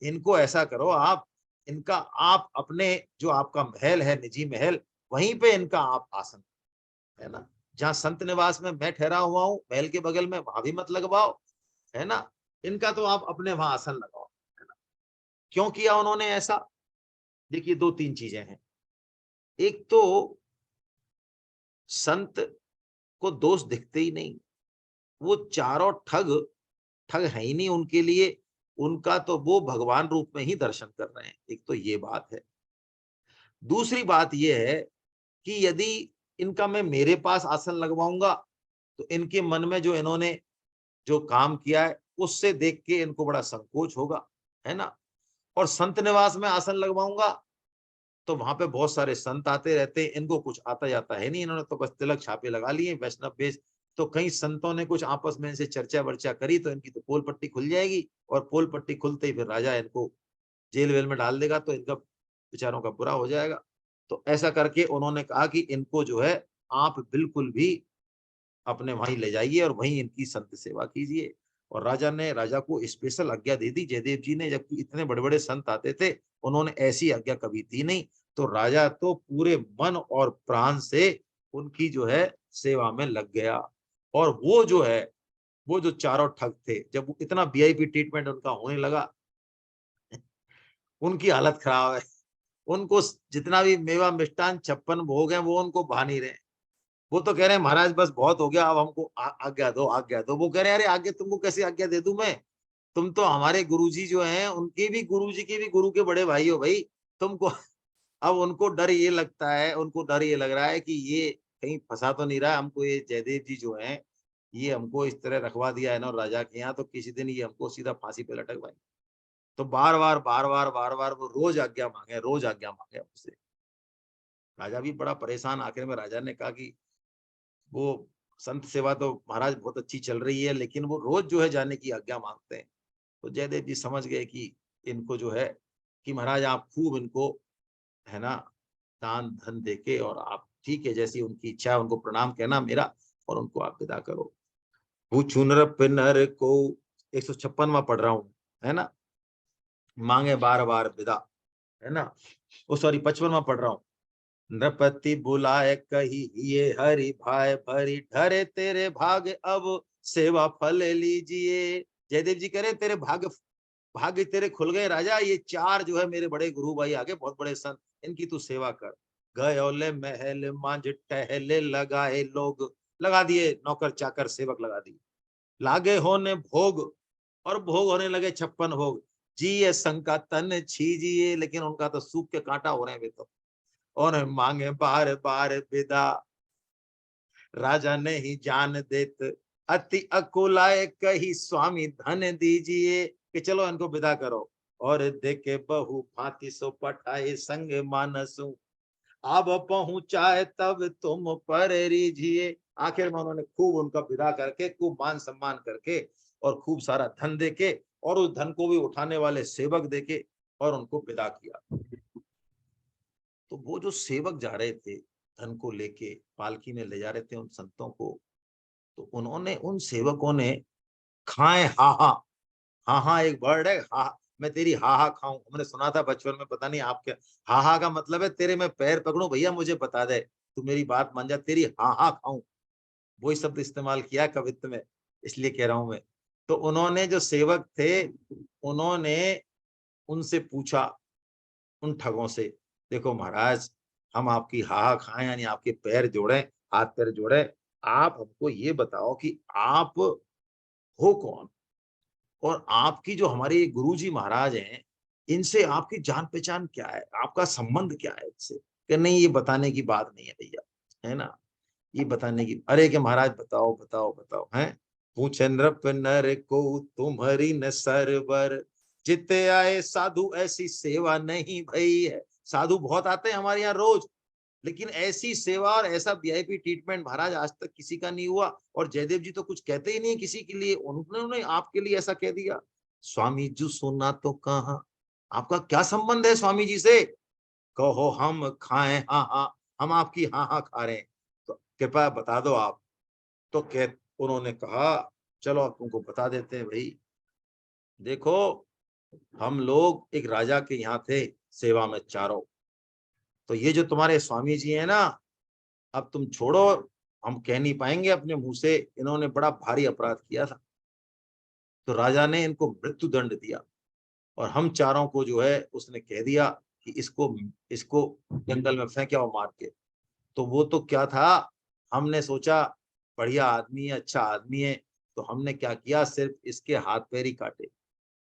इनको ऐसा करो आप, इनका आप अपने जो आपका महल है, निजी महल, वहीं पे इनका आप आसन, है ना, जहां संत निवास में मैं ठहरा हुआ हूँ महल के बगल में, वहां भी मत लगवाओ, है ना, इनका तो आप अपने वहां आसन लगाओ, है ना। क्यों किया उन्होंने ऐसा? देखिए दो तीन चीजें हैं। एक तो संत को दोष दिखते ही नहीं, वो चारों ठग, ठग है ही नहीं उनके लिए, उनका तो वो भगवान रूप में ही दर्शन कर रहे हैं, एक तो ये बात है। दूसरी बात ये है कि यदि इनका मैं मेरे पास आसन लगवाऊंगा तो इनके मन में जो इन्होंने जो काम किया है उससे देख के इनको बड़ा संकोच होगा, है ना। और संत निवास में आसन लगवाऊंगा तो वहां पे बहुत सारे संत आते रहते हैं, इनको कुछ आता जाता है नहीं, इन्होंने तो बस तिलक छापे लगा लिए वैष्णव वेश, तो कई संतों ने कुछ आपस में इनसे चर्चा वर्चा करी तो इनकी तो पोल पट्टी खुल जाएगी, और पोल पट्टी खुलते ही फिर राजा इनको जेल वेल में डाल देगा, तो इनका बेचारों का बुरा हो जाएगा। तो ऐसा करके उन्होंने कहा कि इनको जो है आप बिल्कुल भी अपने वहीं ले जाइए और वहीं इनकी संत सेवा कीजिए। और राजा को स्पेशल आज्ञा दे दी जयदेव जी ने, जबकि इतने बड़े बड़े संत आते थे, उन्होंने ऐसी आज्ञा कभी दी नहीं। तो राजा तो पूरे मन और प्राण से उनकी जो है सेवा में लग गया। और वो जो है, वो जो चारों ठग थे, जब वो इतना वीआईपी ट्रीटमेंट उनका होने लगा, उनकी हालत खराब है, उनको जितना भी मेवा मिष्ठान 56 भोग हैं वो उनको भा नहीं रहे। वो तो कह रहे हैं महाराज बस बहुत हो गया, अब हमको आज्ञा दो, आज्ञा दो। वो कह रहे हैं अरे आज्ञा तुमको कैसी आज्ञा दे दूं मैं, तुम तो हमारे गुरुजी जो हैं उनके भी गुरुजी के भी गुरु के बड़े भाई हो भाई, तुमको अब उनको डर ये लगता है, उनको डर ये लग रहा है कि ये कहीं फंसा तो नहीं रहा है हमको, ये जयदेव जी जो हैं ये हमको इस तरह रखवा दिया है ना राजा के यहाँ, तो किसी दिन ये हमको सीधा फांसी पे लटकवाएंगे। तो बार बार वो रोज आज्ञा मांगे, रोज आज्ञा मांगे उससे। राजा भी बड़ा परेशान, आखिर में राजा ने कहा कि वो संत सेवा तो महाराज बहुत अच्छी चल रही है, लेकिन वो रोज जो है जाने की आज्ञा मांगते हैं। तो जयदेव जी समझ गए कि इनको जो है कि महाराज आप खूब इनको, है ना, दान धन देके, और आप ठीक है जैसी उनकी इच्छा है उनको प्रणाम कहना मेरा, और उनको आप विदा करो। पूछू नर नर को 156वां पढ़ रहा हूँ, है ना, मांगे बार बार विदा, है ना, वो सॉरी 55वां पढ़ रहा हूँ। नृपति बुलाए कही ये हरि भाई भरी, ढरे तेरे भाग्य अब सेवा फल लीजिए। जयदेव जी कह रहे तेरे भाग्य तेरे खुल गए राजा, ये चार जो है मेरे बड़े गुरु भाई आगे बहुत बड़े संत, इनकी तू सेवा कर। गयोले महल मांझ टहले लगाए लोग, लगा दिए नौकर चाकर सेवक लगा दिए, लागे होने भोग, और भोग होने लगे 56 भोग। जी ये शंका तन छीजिए, लेकिन उनका तो सूख के कांटा हो रहे हैं वे तो, और मांगे बार बार विदा, राजा नहीं जान देत, अति अकुलाए कही स्वामी धन दीजिए, कि चलो इनको विदा करो। और देखे बहु भांति सो पठाए संग मानसु, अब पहुंचाए तब तुम पर रीझिए। आखिर में उन्होंने खूब उनका विदा करके, खूब मान सम्मान करके, और खूब सारा धन देके, और उस धन को भी उठाने वाले सेवक देके, और उनको विदा किया। तो वो जो सेवक जा रहे थे धन को लेके, पालकी में ले जा रहे थे उन संतों को, तो उन्होंने, उन सेवकों ने खाए हा हा, हाँ हाँ एक वर्ड है हा, मैं तेरी हा हा खाऊं, मैंने सुना था बचपन में, पता नहीं आप क्या, हा हा का मतलब है तेरे मैं पैर पकड़ूं भैया मुझे बता दे, तू मेरी बात मान जा, तेरी हा हा खाऊं, वही शब्द इस्तेमाल किया कवित्व में, इसलिए कह रहा हूं मैं। तो उन्होंने जो सेवक थे, उन्होंने उनसे पूछा, उन ठगों से, देखो महाराज हम आपकी हा खाएं, यानी आपके पैर जोड़े, हाथ पैर जोड़े, आप हमको ये बताओ कि आप हो कौन, और आपकी जो हमारे गुरुजी महाराज हैं, इनसे आपकी जान पहचान क्या है, आपका संबंध क्या है इनसे? कि नहीं ये बताने की बात नहीं है भैया, है ना, ये बताने की, अरे कि महाराज बताओ बताओ बताओ, हैं पूछे नृप नर को तुम्हारी न सरवर, जिते आए साधु ऐसी सेवा नहीं भई है। साधु बहुत आते हैं हमारे यहाँ रोज, लेकिन ऐसी सेवा और ऐसा वीआईपी ट्रीटमेंट महाराज आज तक किसी का नहीं हुआ। और जयदेव जी तो कुछ कहते ही नहीं किसी के लिए, उन्होंने आपके लिए ऐसा कह दिया। स्वामी जी सुना तो कहा आपका क्या संबंध है स्वामी जी से? कहो हम खाएं, हाँ हाँ, हम आपकी हाँ हाँ खा रहे हैं, तो कृपया बता दो आप। तो कह उन्होंने कहा चलो अब तुमको बता देते हैं भाई। देखो, हम लोग एक राजा के यहाँ थे सेवा में चारों, तो ये जो तुम्हारे स्वामी जी है ना, अब तुम छोड़ो, हम कह नहीं पाएंगे अपने मुंह से, इन्होंने बड़ा भारी अपराध किया था, तो राजा ने इनको मृत्यु दंड दिया, और हम चारों को जो है उसने कह दिया कि इसको इसको जंगल में फेंक आओ मार के। तो वो तो क्या था, हमने सोचा बढ़िया आदमी है, अच्छा आदमी है, तो हमने क्या किया, सिर्फ इसके हाथ पैर ही काटे,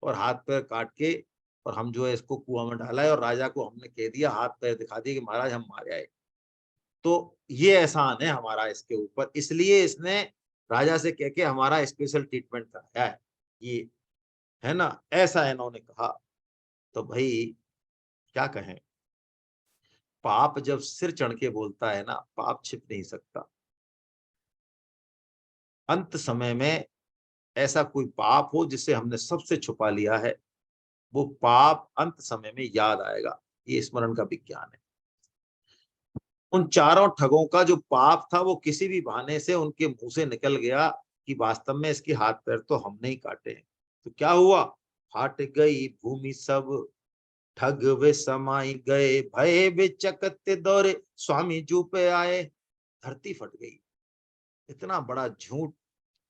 और हाथ पैर काट के और हम जो है इसको कुआं में डाला है, और राजा को हमने कह दिया, हाथ पैर दिखा दिए कि महाराज हम मारे आए। तो ये एहसान है हमारा इसके ऊपर, इसलिए इसने राजा से कह के हमारा स्पेशल ट्रीटमेंट कराया है, ये है ना, ऐसा इन्होंने कहा। तो भाई क्या कहें, पाप जब सिर चढ़ के बोलता है ना, पाप छिप नहीं सकता। अंत समय में ऐसा कोई पाप हो जिसे हमने सबसे छुपा लिया है, वो पाप अंत समय में याद आएगा, ये स्मरण का विज्ञान है। उन चारों ठगों का जो पाप था वो किसी भी बहाने से उनके मुंह से निकल गया कि वास्तव में इसके हाथ पैर तो हमने ही काटे हैं। तो क्या हुआ, फाट गई भूमि सब, ठग वे समाई गए, भय बेचकते दौरे स्वामी जू पे आए। धरती फट गई, इतना बड़ा झूठ,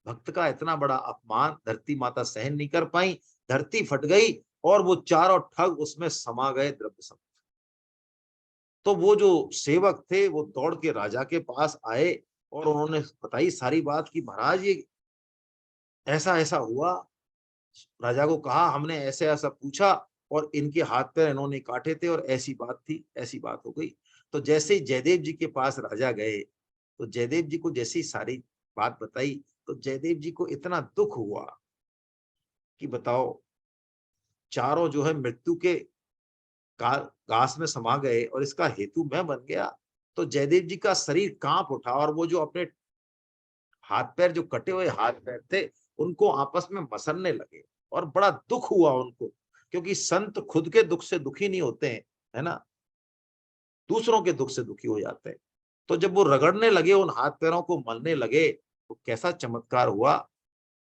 भक्त का इतना बड़ा अपमान धरती माता सहन नहीं कर पाई, धरती फट गई, और वो चारों ठग उसमें समा गए द्रव्य समुद्र। तो वो जो सेवक थे वो दौड़ के राजा के पास आए, और उन्होंने बताई सारी बात कि महाराज ये ऐसा ऐसा हुआ। राजा को कहा हमने ऐसे ऐसा पूछा, और इनके हाथ पैर इन्होंने काटे थे, और ऐसी बात थी, ऐसी बात हो गई। तो जैसे ही जयदेव जी के पास राजा गए, तो जयदेव जी को जैसी सारी बात बताई, तो जयदेव जी को इतना दुख हुआ कि बताओ, चारों जो है मृत्यु के घास में समा गए, और इसका हेतु मैं बन गया। तो जयदेव जी का शरीर कांप उठा, और वो जो अपने हाथ पैर, जो कटे हुए हाथ पैर थे, उनको आपस में मसलने लगे, और बड़ा दुख हुआ उनको, क्योंकि संत खुद के दुख से दुखी नहीं होते हैं, है ना, दूसरों के दुख से दुखी हो जाते हैं। तो जब वो रगड़ने लगे, उन हाथ पैरों को मलने लगे, तो कैसा चमत्कार हुआ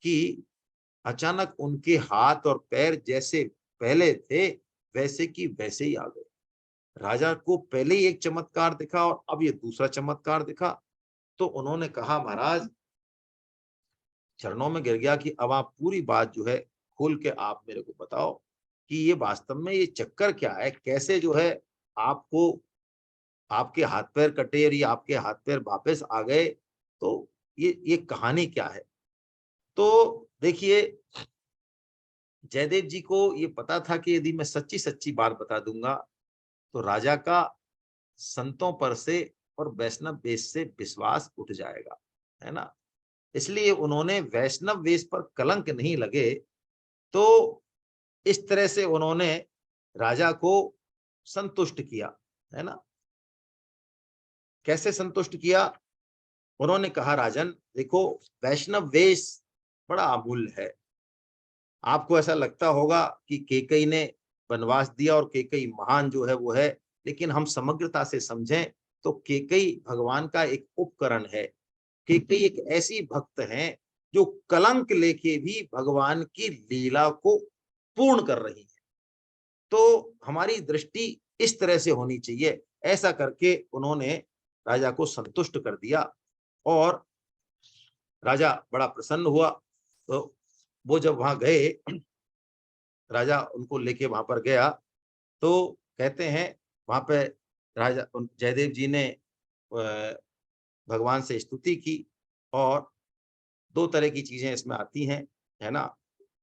कि अचानक उनके हाथ और पैर जैसे पहले थे वैसे की वैसे ही आ गए। राजा को पहले ही एक चमत्कार दिखा, और अब ये दूसरा चमत्कार दिखा। तो उन्होंने कहा महाराज, चरणों में गिर गया कि अब आप पूरी बात जो है खोल के आप मेरे को बताओ कि ये वास्तव में ये चक्कर क्या है, कैसे जो है आपको आपके हाथ पैर कटे और ये आपके हाथ पैर वापस आ गए, तो ये कहानी क्या है। तो देखिए, जयदेव जी को ये पता था कि यदि मैं सच्ची सच्ची बात बता दूंगा, तो राजा का संतों पर से और वैष्णव वेश से विश्वास उठ जाएगा, है ना, इसलिए उन्होंने वैष्णव वेश पर कलंक नहीं लगे। तो इस तरह से उन्होंने राजा को संतुष्ट किया, है ना। कैसे संतुष्ट किया, उन्होंने कहा राजन देखो, वैष्णव वेश बड़ा अमूल्य है। आपको ऐसा लगता होगा कि केकई ने वनवास दिया और केकई महान जो है वो है, लेकिन हम समग्रता से समझें तो केकई भगवान का एक उपकरण है। केकई एक ऐसी भक्त हैं जो कलंक लेके भी भगवान की लीला को पूर्ण कर रही है। तो हमारी दृष्टि इस तरह से होनी चाहिए। ऐसा करके उन्होंने राजा को संतुष्ट कर दिया, और राजा बड़ा प्रसन्न हुआ। तो वो जब वहां गए, राजा उनको लेके वहां पर गया, तो कहते हैं वहां पे राजा जयदेव जी ने भगवान से स्तुति की। और दो तरह की चीजें इसमें आती हैं, है ना,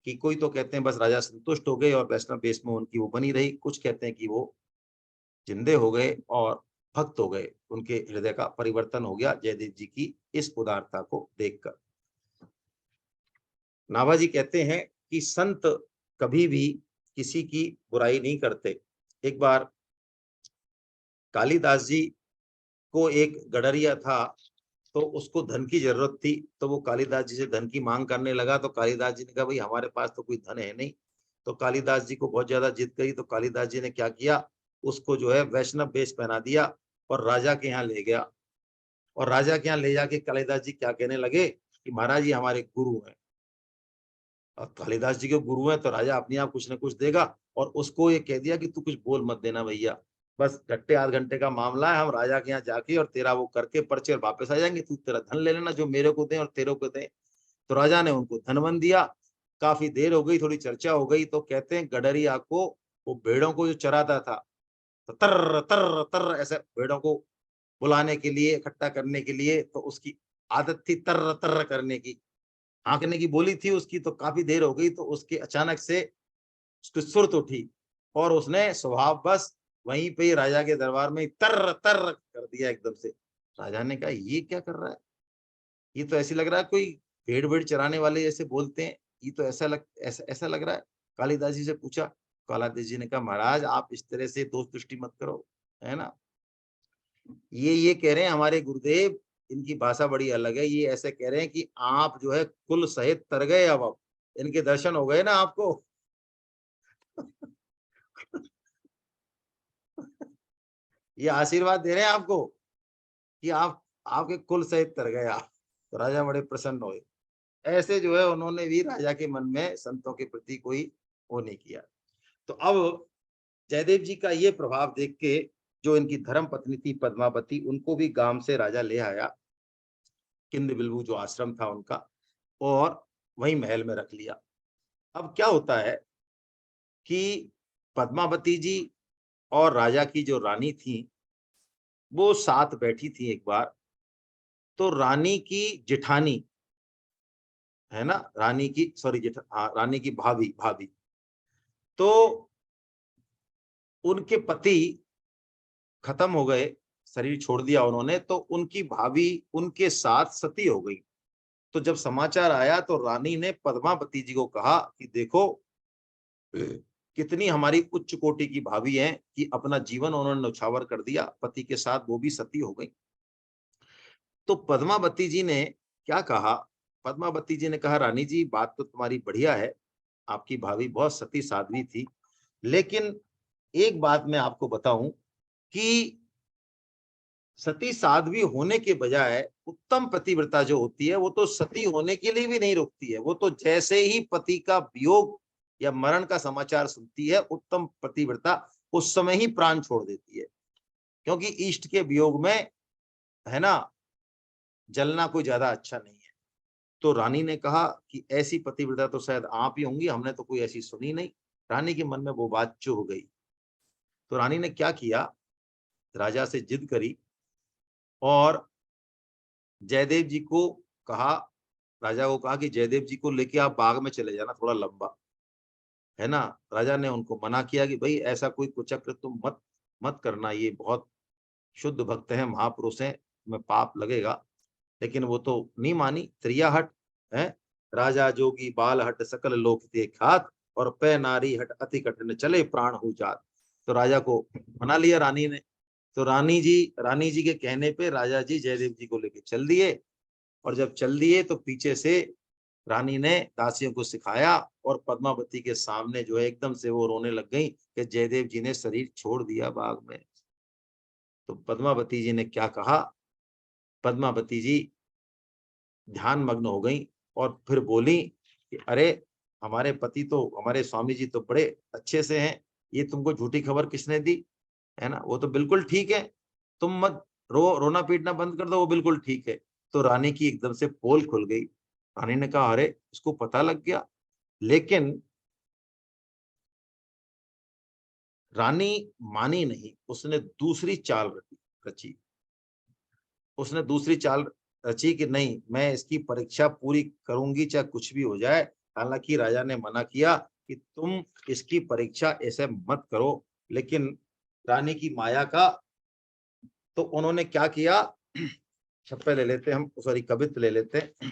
कि कोई तो कहते हैं बस राजा संतुष्ट हो गए और वैष्णव वेश में उनकी वो बनी रही, कुछ कहते हैं कि वो जिंदे हो गए और भक्त हो गए, उनके हृदय का परिवर्तन हो गया जयदेव जी की इस उदारता को देखकर। नाभाजी कहते हैं कि संत कभी भी किसी की बुराई नहीं करते। एक बार कालिदास जी को एक गडरिया था, तो उसको धन की जरूरत थी, तो वो कालिदास जी से धन की मांग करने लगा। तो कालिदास जी ने कहा भाई हमारे पास तो कोई धन है नहीं, तो कालिदास जी को बहुत ज्यादा जिद गई, तो कालिदास जी ने क्या किया, उसको जो है वैष्णव वेश पहना दिया और राजा के यहाँ ले गया। और राजा के यहाँ ले जाके कालिदास जी क्या कहने लगे कि महाराज ये हमारे गुरु हैं। और कालिदास जी के गुरु हैं तो राजा अपने आप कुछ न कुछ देगा। और उसको ये कह दिया कि तू कुछ बोल मत देना भैया, बस घंटे आध घंटे का मामला है, हम राजा के यहाँ जाके और तेरा वो करके पर्चे और वापस आ जाएंगे, तू तेरा धन ले लेना जो मेरे को दे और तेरे को दे। तो राजा ने उनको धनवन दिया। काफी देर हो गई, थोड़ी चर्चा हो गई, तो कहते हैं गडरिया को, वो भेड़ों को जो चराता था, तो तर तर तर ऐसे भेड़ों को बुलाने के लिए, इकट्ठा करने के लिए, तो उसकी आदत थी तर तर करने की, हाँकने की बोली थी उसकी। तो काफी देर हो गई, तो उसके अचानक से उसकी सुरत उठी और उसने स्वभाव बस वहीं पे राजा के दरबार में तर तर कर दिया एकदम से। राजा ने कहा ये क्या कर रहा है, ये तो ऐसी लग रहा है कोई भेड़ भेड़ चराने वाले जैसे बोलते हैं, ये तो ऐसा लग रहा है। कालिदास जी से पूछा, कालिदास जी ने कहा महाराज आप इस तरह से दोष दृष्टि मत करो, है ना, ये कह रहे हैं हमारे गुरुदेव, इनकी भाषा बड़ी अलग है, ये ऐसे कह रहे हैं कि आप जो है कुल सहित तर गए, अब इनके दर्शन हो गए ना आपको। ये आशीर्वाद दे रहे हैं आपको कि आप आपके कुल सहित तर गए आप। तो राजा बड़े प्रसन्न हुए। ऐसे जो है उन्होंने भी राजा के मन में संतों के प्रति कोई वो नहीं किया। तो अब जयदेव जी का ये प्रभाव देख के जो इनकी धर्म पत्नी थी पद्मावती, उनको भी गांव से राजा ले आया, किंद बिल्बू जो आश्रम था उनका, और वहीं महल में रख लिया। अब क्या होता है कि पद्मावती जी और राजा की जो रानी थी वो साथ बैठी थी एक बार। तो रानी की जेठानी है ना, रानी की सॉरी हाँ, रानी की भाभी भाभी, तो उनके पति खत्म हो गए, शरीर छोड़ दिया उन्होंने, तो उनकी भाभी उनके साथ सती हो गई। तो जब समाचार आया तो रानी ने पद्मावती जी को कहा कि देखो कितनी हमारी उच्च कोटि की भाभी हैं कि अपना जीवन उन्होंने न्यौछावर कर दिया, पति के साथ वो भी सती हो गई। तो पद्मावती जी ने क्या कहा, पद्मावती जी ने कहा रानी जी बात तो तुम्हारी बढ़िया है, आपकी भाभी बहुत सती साध्वी थी, लेकिन एक बात मैं आपको बताऊं कि सती साध्वी होने के बजाय उत्तम पतिव्रता जो होती है वो तो सती होने के लिए भी नहीं रुकती है, वो तो जैसे ही पति का वियोग या मरण का समाचार सुनती है उत्तम पतिव्रता उस समय ही प्राण छोड़ देती है, क्योंकि इष्ट के वियोग में, है ना, जलना कोई ज्यादा अच्छा नहीं है। तो रानी ने कहा कि ऐसी पतिव्रता तो शायद आप ही होंगी, हमने तो कोई ऐसी सुनी नहीं। रानी के मन में वो बात चुभ गई। तो रानी ने क्या किया, राजा से जिद करी और जयदेव जी को कहा, राजा को कहा कि जयदेव जी को लेके आप बाग में चले जाना थोड़ा लंबा, है ना। राजा ने उनको मना किया कि भाई ऐसा कोई कुचक्र तुम मत मत करना, ये बहुत शुद्ध भक्त हैं, महापुरुष हैं, तुम्हें पाप लगेगा। लेकिन वो तो नहीं मानी, त्रिया हट है, राजा जोगी बाल हट सकल लोक देखात, और पै नारी हट अति कठिन चले प्राण हो जात। तो राजा को मना लिया रानी ने। तो रानी जी के कहने पे राजा जी जयदेव जी को लेके चल दिए। और जब चल दिए तो पीछे से रानी ने दासियों को सिखाया और पद्मावती के सामने जो है एकदम से वो रोने लग गई कि जयदेव जी ने शरीर छोड़ दिया बाग में। तो पद्मावती जी ने क्या कहा, पद्मावती जी ध्यान मग्न हो गई और फिर बोली कि अरे हमारे पति तो, हमारे स्वामी जी तो बड़े अच्छे से हैं, ये तुमको झूठी खबर किसने दी, है ना, वो तो बिल्कुल ठीक है, तुम मत रोना पीटना बंद कर दो, वो बिल्कुल ठीक है। तो रानी की एकदम से पोल खुल गई। रानी ने कहा अरे इसको पता लग गया। लेकिन रानी मानी नहीं, उसने दूसरी चाल रची। उसने दूसरी चाल रची कि नहीं मैं इसकी परीक्षा पूरी करूंगी चाहे कुछ भी हो जाए। हालांकि राजा ने मना किया कि तुम इसकी परीक्षा ऐसे मत करो, लेकिन रानी की माया का, तो उन्होंने क्या किया, छप्पे ले लेते हम, सॉरी कवित्त ले लेते हैं।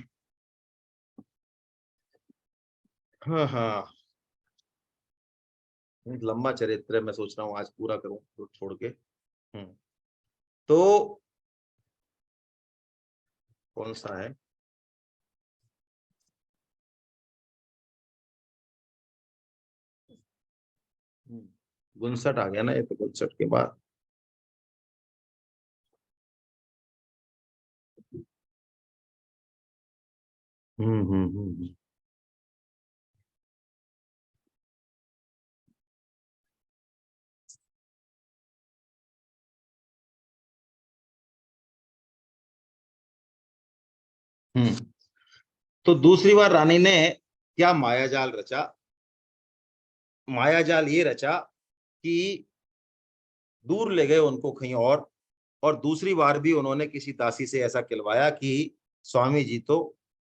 हाँ हाँ, लंबा चरित्र है, मैं सोच रहा हूँ आज पूरा करूं तो छोड़ के। तो कौन सा है, 59 आ गया ना, ये तो 59 के बाद। हम्म। हम्म। तो दूसरी बार रानी ने क्या मायाजाल रचा। मायाजाल ये रचा कि दूर ले गए उनको कहीं और दूसरी बार भी उन्होंने किसी दासी से ऐसा कहलवाया कि स्वामी जी तो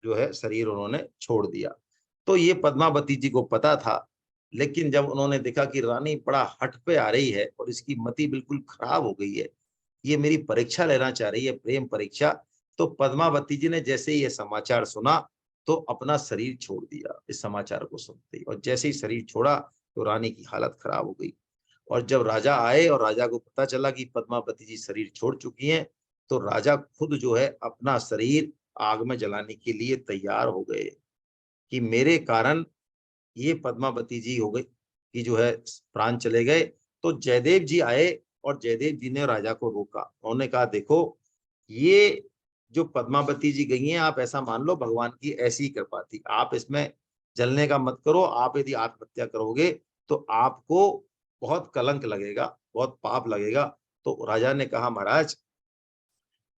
जो है शरीर उन्होंने छोड़ दिया। तो ये पद्मावती जी को पता था, लेकिन जब उन्होंने देखा कि रानी बड़ा हठ पे आ रही है और इसकी मति बिल्कुल खराब हो गई है, ये मेरी परीक्षा लेना चाह रही है, प्रेम परीक्षा, तो पद्मावती जी ने जैसे ही ये समाचार सुना तो अपना शरीर छोड़ दिया इस समाचार को सुनते ही। और जैसे ही शरीर छोड़ा तो रानी की हालत खराब हो गई। और जब राजा आए और राजा को पता चला कि पद्मावती जी शरीर छोड़ चुकी हैं, तो राजा खुद जो है अपना शरीर आग में जलाने के लिए तैयार हो गए कि मेरे कारण ये पद्मावती जी हो गई कि जो है प्राण चले गए। तो जयदेव जी आए और जयदेव जी ने राजा को रोका। उन्होंने कहा देखो, ये जो पद्मावती जी गई हैं, आप ऐसा मान लो भगवान की ऐसी ही कृपा थी, आप इसमें जलने का मत करो। आप यदि आत्महत्या करोगे तो आपको बहुत कलंक लगेगा, बहुत पाप लगेगा। तो राजा ने कहा महाराज,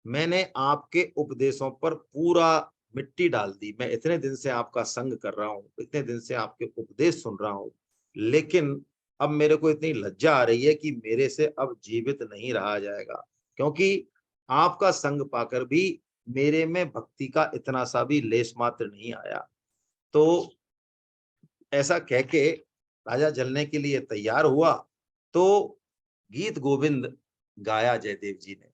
मैंने आपके उपदेशों पर पूरा मिट्टी डाल दी, मैं इतने दिन से आपका संग कर रहा हूँ, इतने दिन से आपके उपदेश सुन रहा हूँ, लेकिन अब मेरे को इतनी लज्जा आ रही है कि मेरे से अब जीवित नहीं रहा जाएगा, क्योंकि आपका संग पाकर भी मेरे में भक्ति का इतना सा भी लेश मात्र नहीं आया। तो ऐसा कह के राजा जलने के लिए तैयार हुआ। तो गीत गोविंद गाया जयदेव जी ने,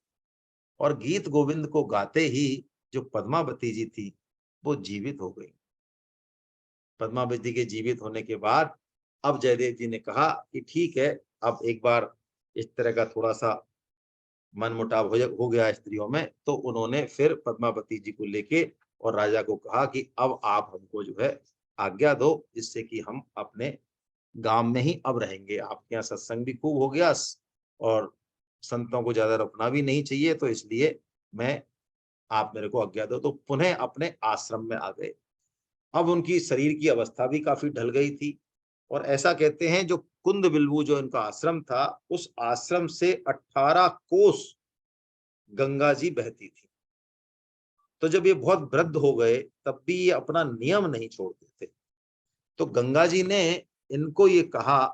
और गीत गोविंद को गाते ही जो पद्मावती जी थी वो जीवित हो गई। पद्मावती के जीवित होने के बाद अब जयदेव जी ने कहा कि ठीक है, अब एक बार इस तरह का थोड़ा सा मन मुटाव हो गया स्त्रियों में, तो उन्होंने फिर पद्मावती जी को लेके और राजा को कहा कि अब आप हमको जो है आज्ञा दो, जिससे कि हम अपने गांव में ही अब रहेंगे। आपके यहाँ सत्संग भी खूब हो गया और संतों को ज्यादा रुकना भी नहीं चाहिए, तो इसलिए मैं आप मेरे को आज्ञा दो। तो पुनः अपने आश्रम में आ गए। अब उनकी शरीर की अवस्था भी काफी ढल गई थी, और ऐसा कहते हैं जो कुंद बिल्बू जो इनका आश्रम था, उस आश्रम से 18 कोस गंगा जी बहती थी। तो जब ये बहुत वृद्ध हो गए तब भी ये अपना नियम नहीं छोड़ते थे। तो गंगा जी ने इनको ये कहा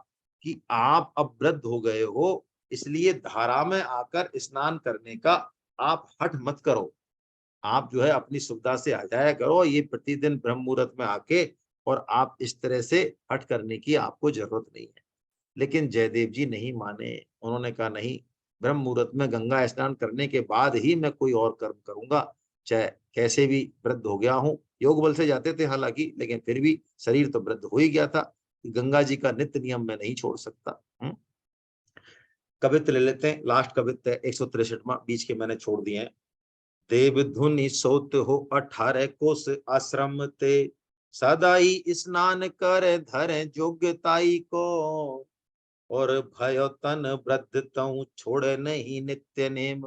कि आप अब वृद्ध हो गए हो, इसलिए धारा में आकर स्नान करने का आप हठ मत करो। आप जो है अपनी सुविधा से आ जाया करो, ये प्रतिदिन ब्रह्म मुहूर्त में आके, और आप इस तरह से हठ करने की आपको जरूरत नहीं है। लेकिन जयदेव जी नहीं माने। उन्होंने कहा नहीं, ब्रह्म मुहूर्त में गंगा स्नान करने के बाद ही मैं कोई और कर्म करूंगा, चाहे कैसे भी वृद्ध हो गया हूं। योग बल से जाते थे हालांकि, लेकिन फिर भी शरीर तो वृद्ध हो ही गया था। गंगा जी का नित्य नियम मैं नहीं छोड़ सकता। कवित्व ले लेते हैं, लास्ट कवित्व है 163वां, बीच के मैंने छोड़ दिए हैं। देव धुनि सोत हो 18 कोस आश्रम ते, सदाई स्नान कर धरे जोग्यताई को, और भयो तन वृद्ध तऊ छोड़े नहीं नित्य नेम,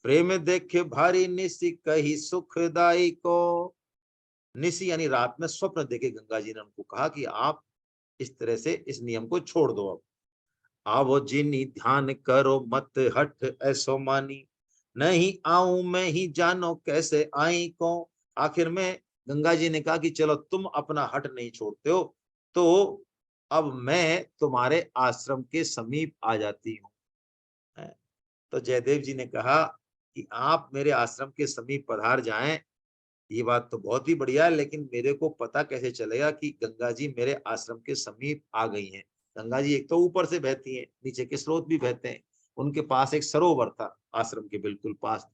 प्रेम देखे भारी निशि कही सुखदाई को। निशि यानी रात में स्वप्न देखे गंगा जी ने उनको कहा कि आप इस तरह से इस नियम को छोड़ दो। अब आवो जिनी ध्यान करो मत हट ऐसो मानी, नहीं आऊं मैं ही जानो कैसे आई को। आखिर में गंगा जी ने कहा कि चलो तुम अपना हट नहीं छोड़ते हो, तो अब मैं तुम्हारे आश्रम के समीप आ जाती हूँ। तो जयदेव जी ने कहा कि आप मेरे आश्रम के समीप पधार जाएं, ये बात तो बहुत ही बढ़िया है, लेकिन मेरे को पता कैसे चलेगा कि गंगा जी मेरे आश्रम के समीप आ गई हैं। गंगा जी एक तो ऊपर से बहती हैं, नीचे के स्रोत भी बहते हैं। उनके पास एक सरोवर था आश्रम के बिल्कुल पास,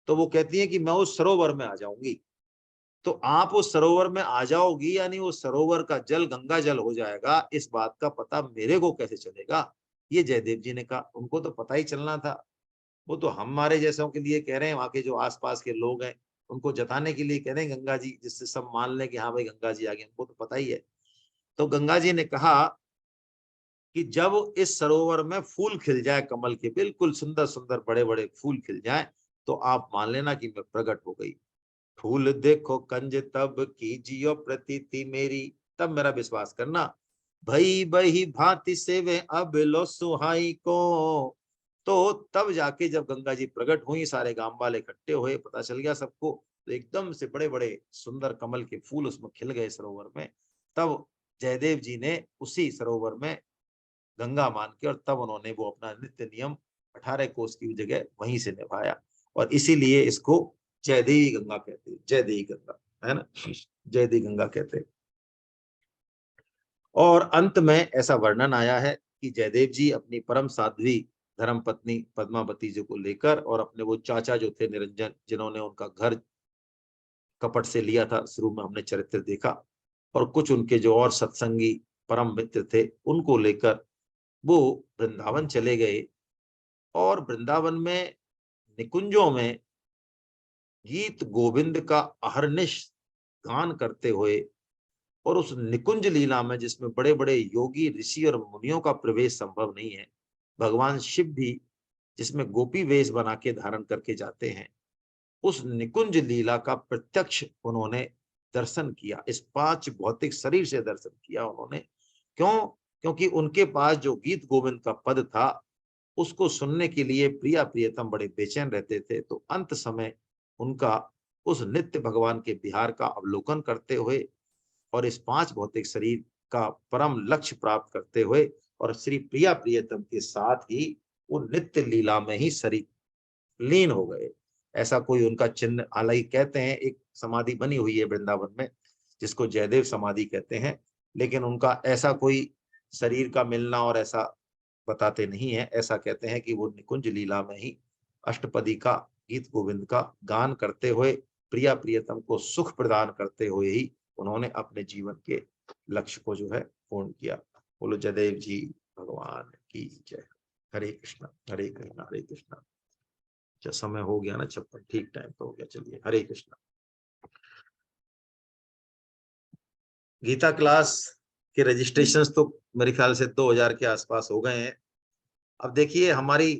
तो वो कहती हैं कि मैं उस सरोवर में आ जाऊंगी। तो आप उस सरोवर में आ जाओगी, यानी वो सरोवर का जल गंगा जल हो जाएगा, इस बात का पता मेरे को कैसे चलेगा। ये जयदेव जी ने कहा। उनको तो पता ही चलना था, वो तो हमारे जैसों के लिए कह रहे हैं, वहां के जो आसपास के लोग हैं उनको जताने के लिए कह रहे हैं गंगा जी, जिससे सब मान लें कि हाँ भाई गंगा जी आ गए, उनको तो पता ही है। तो गंगा जी ने कहा कि जब इस सरोवर में फूल खिल जाए, कमल के बिल्कुल सुंदर सुंदर बड़े बड़े फूल खिल जाए, तो आप मान लेना कि मैं प्रकट हो गई। फूल देखो कंज तब कीजियो प्रतीति मेरी, तब मेरा विश्वास करना। भई बही भांति से वे अब लो सुहाई को। तो तब जाके जब गंगा जी प्रकट हुई, सारे गांव वाले इकट्ठे हुए, पता चल गया सबको, तो एकदम से बड़े बड़े सुंदर कमल के फूल उसमें खिल गए सरोवर में। तब जयदेव जी ने उसी सरोवर में गंगा मान के, और तब उन्होंने वो अपना नित्य नियम 18 कोस की जगह वहीं से निभाया। और इसीलिए इसको जयदेवी गंगा कहते हैं, जयदेवी गंगा, है ना, जयदेवी गंगा कहते हैं। और अंत में ऐसा वर्णन आया है कि जयदेव जी अपनी परम साध्वी धर्म पत्नी पद्मावती जी को लेकर, और अपने वो चाचा जो थे निरंजन, जिन्होंने उनका घर कपट से लिया था, शुरू में हमने चरित्र देखा, और कुछ उनके जो और सत्संगी परम मित्र थे, उनको लेकर वो वृंदावन चले गए। और वृंदावन में निकुंजों में गीत गोविंद का अहर्निश गान करते हुए, और उस निकुंज लीला में जिसमें बड़े बड़े योगी ऋषि और मुनियों का प्रवेश संभव नहीं है, भगवान शिव भी जिसमें गोपी वेश बना के धारण करके जाते हैं, उस निकुंज लीला का प्रत्यक्ष उन्होंने दर्शन किया। इस 5 भौतिक शरीर से दर्शन किया उन्होंने। क्यों? क्योंकि उनके पास जो गीत गोविंद का पद था, उसको सुनने के लिए प्रिया प्रियतम बड़े बेचैन रहते थे। तो अंत समय उनका उस नित्य भगवान के विहार का अवलोकन करते हुए, और इस 5 भौतिक शरीर का परम लक्ष्य प्राप्त करते हुए, और श्री प्रिया प्रियतम के साथ ही वो नित्य लीला में ही शरीर लीन हो गए। ऐसा कोई उनका चिन्ह, हालांकि कहते हैं एक समाधि बनी हुई है वृंदावन में, जिसको जयदेव समाधि कहते हैं, लेकिन उनका ऐसा कोई शरीर का मिलना और ऐसा बताते नहीं है। ऐसा कहते हैं कि वो निकुंज लीला में ही अष्टपदी का गीत गोविंद का गान करते हुए, प्रिया प्रियतम को सुख प्रदान करते हुए ही उन्होंने अपने जीवन के लक्ष्य को जो है पूर्ण किया। बोलो जयदेव जी भगवान की जय। हरे कृष्णा हरे कृष्णा हरे कृष्णा। अच्छा समय हो गया ना 56, ठीक टाइम तो हो गया। चलिए हरे कृष्णा। गीता क्लास के रजिस्ट्रेशंस तो मेरे ख्याल से 2000 के आसपास हो गए हैं। अब देखिए हमारी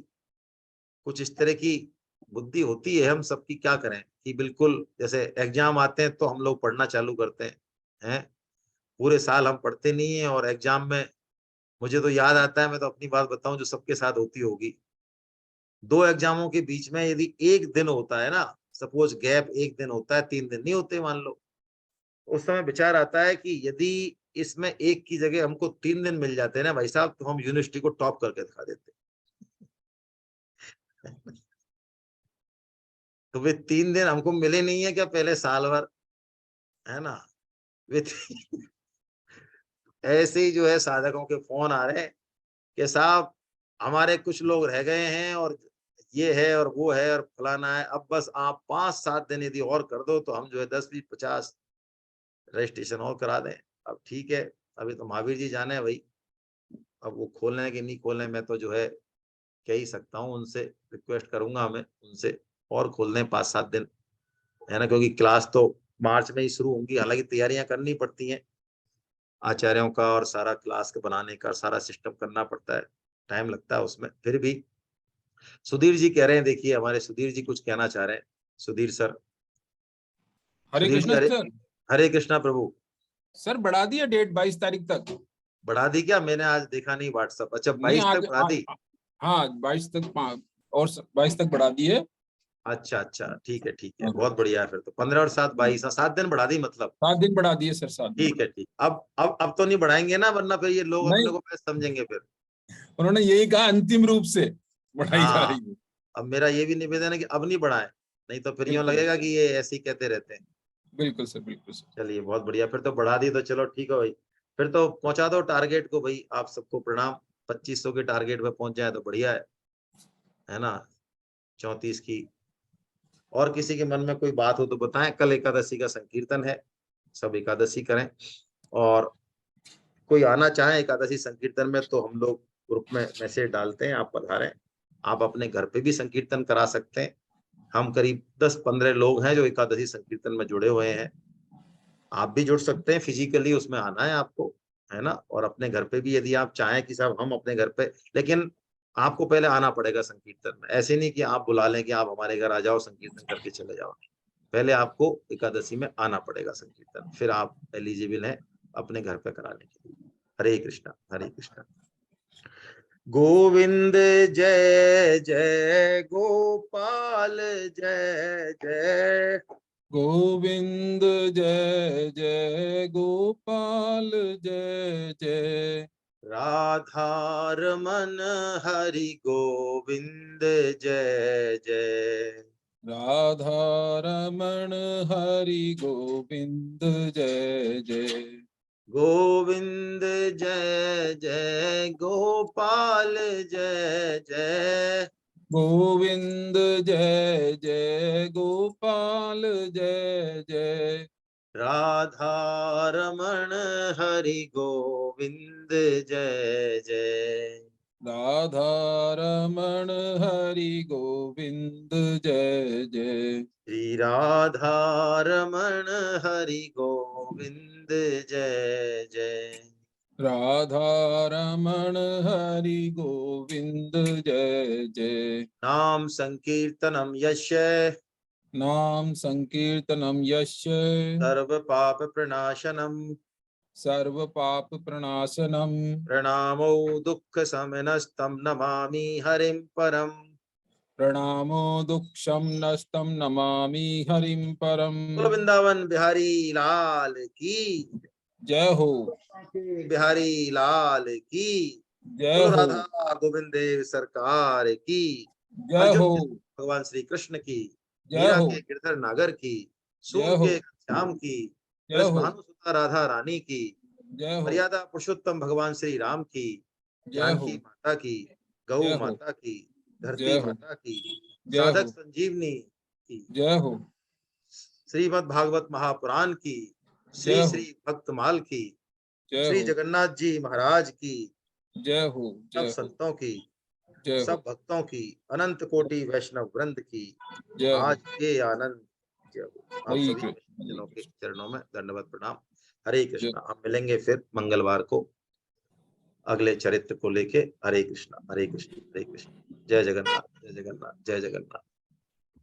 कुछ इस तरह की बुद्धि होती है, हम सबकी क्या करें कि बिल्कुल जैसे एग्जाम आते हैं तो हम लोग पढ़ना चालू करते हैं, पूरे साल हम पढ़ते नहीं है, और एग्जाम में मुझे तो याद आता है, मैं तो अपनी बात बताऊं जो सबके साथ होती होगी, 2 एग्जामों के बीच में यदि एक दिन होता है ना, सपोज गैप एक दिन होता है, 3 दिन नहीं होते मान लो, उस समय विचार आता है कि यदि इसमें एक की जगह हमको 3 दिन मिल जाते हैं ना भाई साहब, तो हम यूनिवर्सिटी को टॉप करके दिखा देते। तो वे 3 दिन हमको मिले नहीं है क्या पहले साल भर, है ना। वे ऐसे ही जो है साधकों के फोन आ रहे हैं कि साहब हमारे कुछ लोग रह गए हैं, और ये है और वो है और फलाना है, अब बस आप 5-7 दिन यदि और कर दो तो हम जो है 10-20-50 रजिस्ट्रेशन और करा दें। अब ठीक है, अभी तो महावीर जी जाने हैं भाई, अब वो खोलने हैं कि नहीं खोलने, मैं तो जो है कह ही सकता हूँ, उनसे रिक्वेस्ट करूंगा मैं उनसे, और खोल दें 5-7 दिन, है ना, क्योंकि क्लास तो मार्च में ही शुरू होंगी। हालांकि तैयारियां करनी पड़ती हैं आचार्यों का, और सारा क्लास के बनाने का सारा सिस्टम करना पड़ता है, टाइम लगता है उसमें। फिर भी सुधीर जी कह रहे हैं, देखिए हमारे सुधीर जी कुछ कहना चाह रहे हैं। सुधीर सर, हरे सुधीर जी कृष्ण हरे सर। हरे कृष्णा प्रभु। सर बढ़ा दिया डेट 22 तारीख तक। बढ़ा दी क्या? मैंने आज देखा नहीं व्हाट्सएप। अच्छा नहीं 22 आज तक बढ़ा दी। हाँ 22 तक और 22 तक बढ़ा दिए। अच्छा अच्छा ठीक है हाँ, बहुत बढ़िया है। फिर तो 15 और 7 22, 7 दिन बढ़ा दी मतलब। 7 दिन बढ़ा दिए सर, 7 दिन। ठीक है ठीक। अब तो नहीं बढ़ाएंगे ना, वरना फिर ये लोग अपने नहीं, को पैसे समझेंगे फिर। उन्होंने यही कहा अंतिम रूप से बढ़ाई जा हाँ, रही है। अब मेरा ये भी निवेदन है कि अब नहीं बढ़ाए, नहीं तो फिर यूं बिल्कुल लगेगा कि ये ऐसे ही कहते रहते हैं। बिल्कुल सर, बिल्कुल सर। चलिए बहुत बढ़िया, फिर तो बढ़ा दी तो चलो ठीक है भाई। फिर तो पहुंचा दो टारगेट को भाई, आप सबको प्रणाम। 2500 के टारगेट पे पहुंच जाए तो बढ़िया है ना। 34 की। और किसी के मन में कोई बात हो तो बताएं। कल एकादशी का संकीर्तन है, सब एकादशी करें। और कोई आना चाहे एकादशी संकीर्तन में तो हम लोग ग्रुप में मैसेज डालते हैं, आप पधारें। आप अपने घर पे भी संकीर्तन करा सकते हैं। हम करीब 10-15 लोग हैं जो एकादशी संकीर्तन में जुड़े हुए हैं। आप भी जुड़ सकते हैं, फिजिकली उसमें आना है आपको। है ना। और अपने घर पे भी यदि आप चाहें कि साहब हम अपने घर पे, लेकिन आपको पहले आना पड़ेगा संकीर्तन में। ऐसे नहीं कि आप बुला लें कि आप हमारे घर आ जाओ संकीर्तन करके चले जाओ। पहले आपको एकादशी में आना पड़ेगा संकीर्तन, फिर आप एलिजिबल हैं अपने घर पे कराने के लिए। हरे कृष्णा हरे कृष्णा। गोविंद जय जय गोपाल जय जय, गोविंद जय जय गोपाल जय जय, राधा रमन हरि गोविंद जय जय, राधा रमण हरि गोविंद जय जय, गोविंद जय जय गोपाल जय जय, गोविंद जय जय गोपाल जय जय, राधा रमण हरि गोविंद जय जय, राधा रमण हरि गोविंद जय जय, श्री राधा रमण हरि गोविंद जय जय, राधा रमण हरि गोविंद जय जय, नाम संकीर्तनम यस्य नाम संकीर्तनम यस्य सर्व पाप प्रणाशनम, सर्व पाप प्रणाशनम, प्रणामो दुःख शमनस्तं नमामि हरिं परम। प्रणामो दुःखम नस्तम नमामि हरिम परम। बोलो वृंदावन बिहारी लाल की, जय हो, बिहारी लाल की, जय बोलो हो, राधा गोविंद देव सरकार की, जय अर्जुन हो, के भगवान श्री कृष्ण की, जय मीरा हो, के गिरधर नागर की, जय सूर हो, के श्याम की, जय ब्रज हो, भानु सुता राधा रानी की, जय हो, मर्यादा पुरुषोत्तम भगवान श्री राम की, जय हो, जानकी माता की, गौ जय हो, माता की, धरती जय हो, माता की, जय साधक हो, संजीवनी की, जय हो, श्रीमद् भागवत महापुराण की, जय श्री हो, श्री भक्तमाल की, जय श्री हो, जगन्नाथ जी महाराज की, जय हो, सब जय हो, संतों की, जय हो, सब भक्तों की, अनंत कोटि वैष्णव वृंद की जय हो। आज के आनंद जय हो। आप हरे सभी कृष्ण, हरे जनों के कृष्ण, चरणों में दंडवत प्रणाम। हरे जय कृष्णा। हम मिलेंगे फिर मंगलवार को अगले चरित्र को लेके। हरे कृष्णा हरे कृष्णा हरे कृष्णा। जय जगन्नाथ जय जगन्नाथ जय जगन्नाथ।